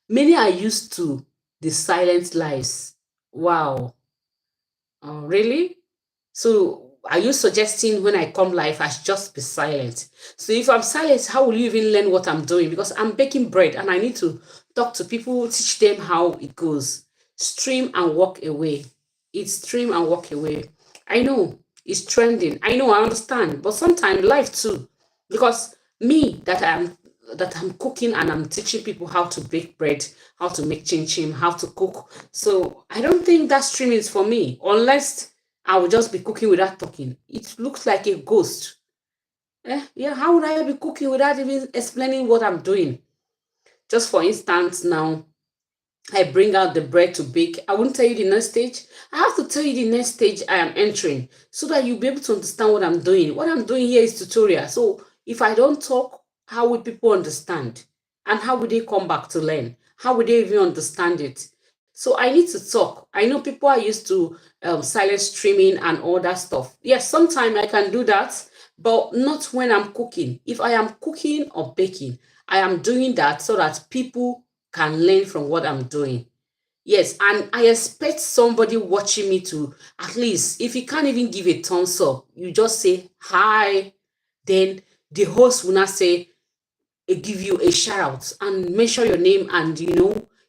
many are used to the silent lives. Wow. Really? So are you suggesting when I come live, I should just be silent? So if I'm silent, how will you even learn what I'm doing? Because I'm baking bread and I need to talk to people, teach them how it goes. Stream and walk away. It's stream and walk away. I know it's trending. I know, I understand. But sometimes life too. Because me that I'm cooking and I'm teaching people how to bake bread, how to make chin chin, how to cook. So I don't think that stream is for me unless I will just be cooking without talking. It looks like a ghost. Yeah, how would I be cooking without even explaining what I'm doing? Just for instance, now I bring out the bread to bake. I won't tell you the next stage. I have to tell you the next stage I am entering so that you'll be able to understand what I'm doing. What I'm doing here is tutorial. So if I don't talk, how will people understand? And how will they come back to learn? How will they even understand it? So I need to talk. I know people are used to silent streaming and all that stuff. Yes, sometimes I can do that, but not when I'm cooking. If I am cooking or baking, I am doing that so that people can learn from what I'm doing. Yes, and I expect somebody watching me to, at least, if you can't even give a thumbs up, you just say hi. Then the host will not say, give you a shout out and mention your name and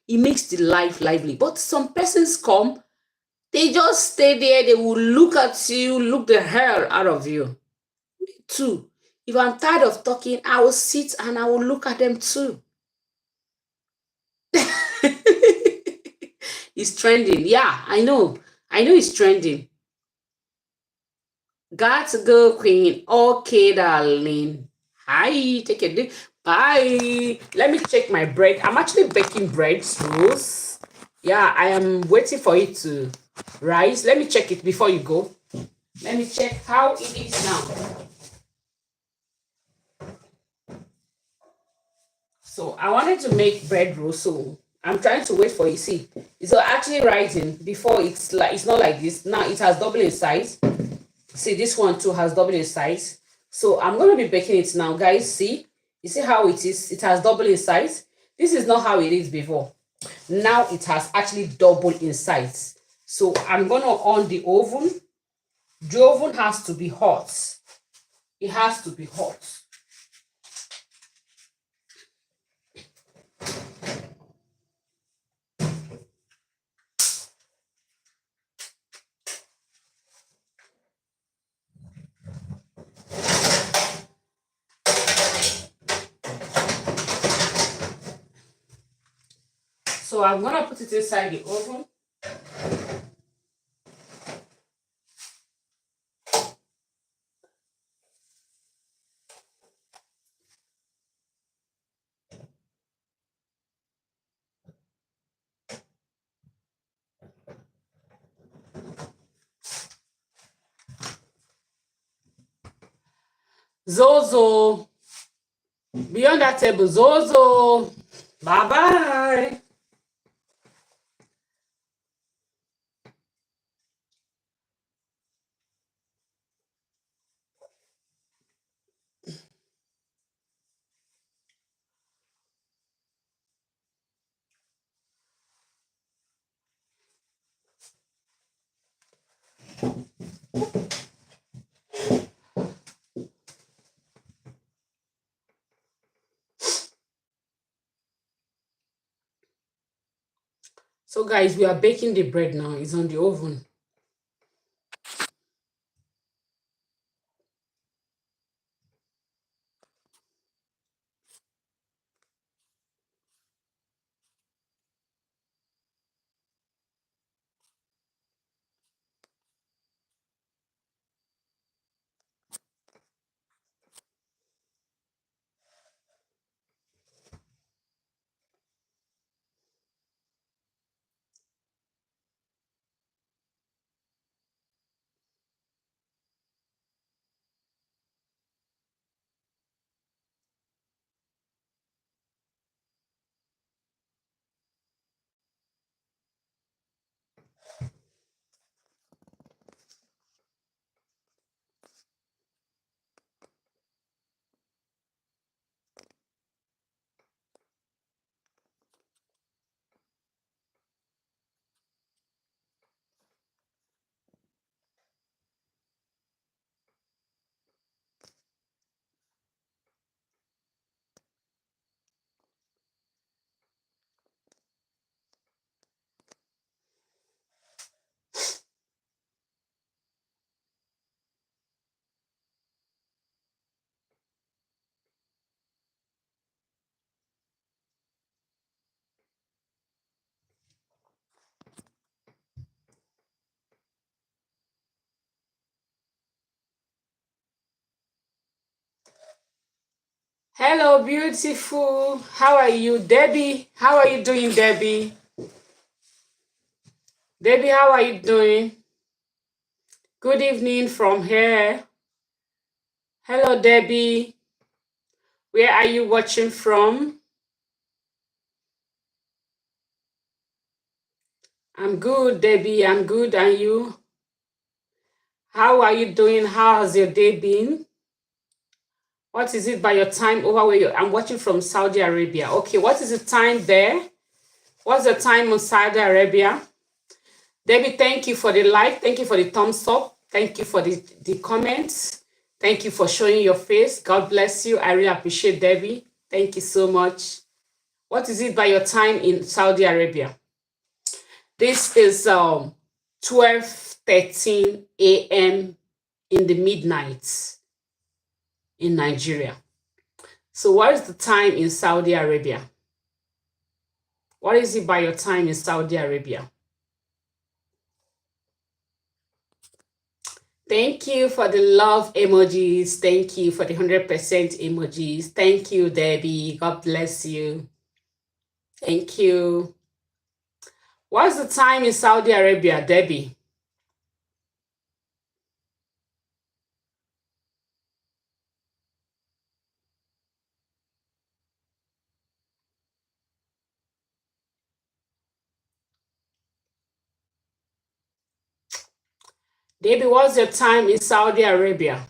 It makes the life lively. But some persons come, they just stay there, they will look at you, look the hell out of you. Me too. If I'm tired of talking, I will sit and I will look at them too. It's trending. Yeah, I know. I know it's trending. Got to go, Queen. Okay, darling. Hi, take a day. Bye. Let me check my bread. I'm actually baking bread, Rose. Yeah, I am waiting for it to rise. Let me check it before you go. Let me check how it is now. So I wanted to make bread roll, so I'm trying to wait for it. See, it's actually rising before it's not like this. Now it has double in size. See, this one too has double in size. So I'm going to be baking it now, guys. See, you see how it is? It has double in size. This is not how it is before. Now it has actually double in size. So I'm going to on the oven. The oven has to be hot. It has to be hot. So I'm going to put it inside the oven. Zozo. Beyond that table, Zozo. Bye-bye. So guys, we are baking the bread now. It's on the oven. Hello, beautiful. How are you, Debbie? How are you doing, Debbie? Debbie, how are you doing? Good evening from here. Hello, Debbie. Where are you watching from? I'm good, Debbie. I'm good. And you? How are you doing? How has your day been? What is it by your time over where I'm watching from Saudi Arabia? Okay, what is the time there? What's the time on Saudi Arabia? Debbie, thank you for the like. Thank you for the thumbs up. Thank you for the comments. Thank you for showing your face. God bless you. I really appreciate Debbie. Thank you so much. What is it by your time in Saudi Arabia? This is 12:13 a.m. in the midnight in Nigeria. So what is the time in Saudi Arabia? What is it by your time in Saudi Arabia? Thank you for the love emojis. Thank you for the 100% emojis. Thank you, Debbie. God bless you. Thank you. What's the time in Saudi Arabia, Debbie? Debbie, what's your time in Saudi Arabia?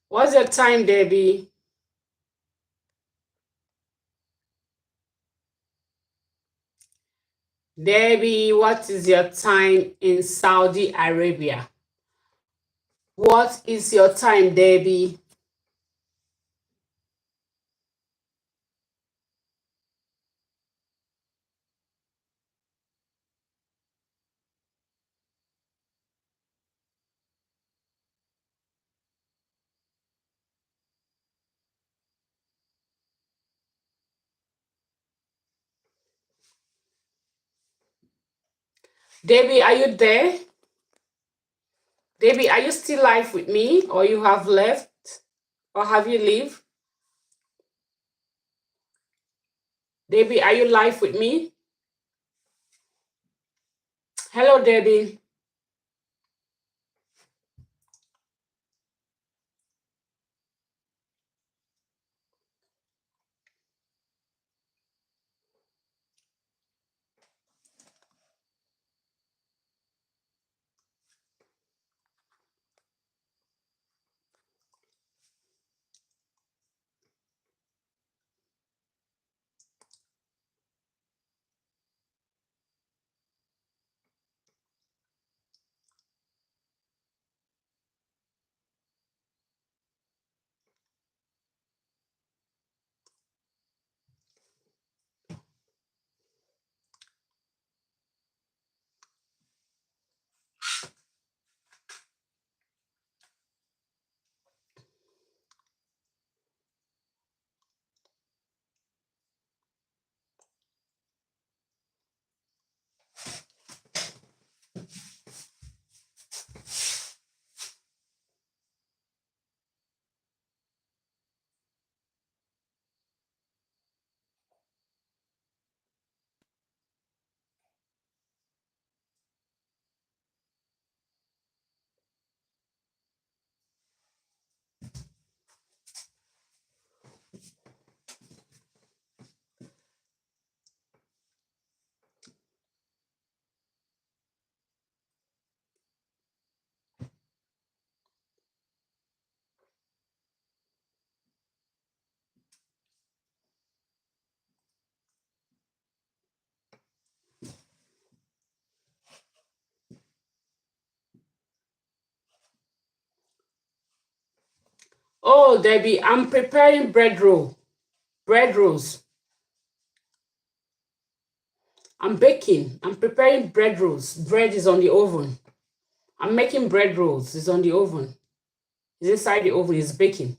What's your time, Debbie? Debbie, what is your time in Saudi Arabia? What is your time, Debbie? Debbie, are you there? Debbie, are you still live with me, or you have left, or have you leave? Debbie, are you live with me? Hello, Debbie. Oh, Debbie, I'm preparing bread roll. Bread rolls. I'm baking. I'm preparing bread rolls. Bread is on the oven. I'm making bread rolls. It's on the oven. It's inside the oven. It's baking.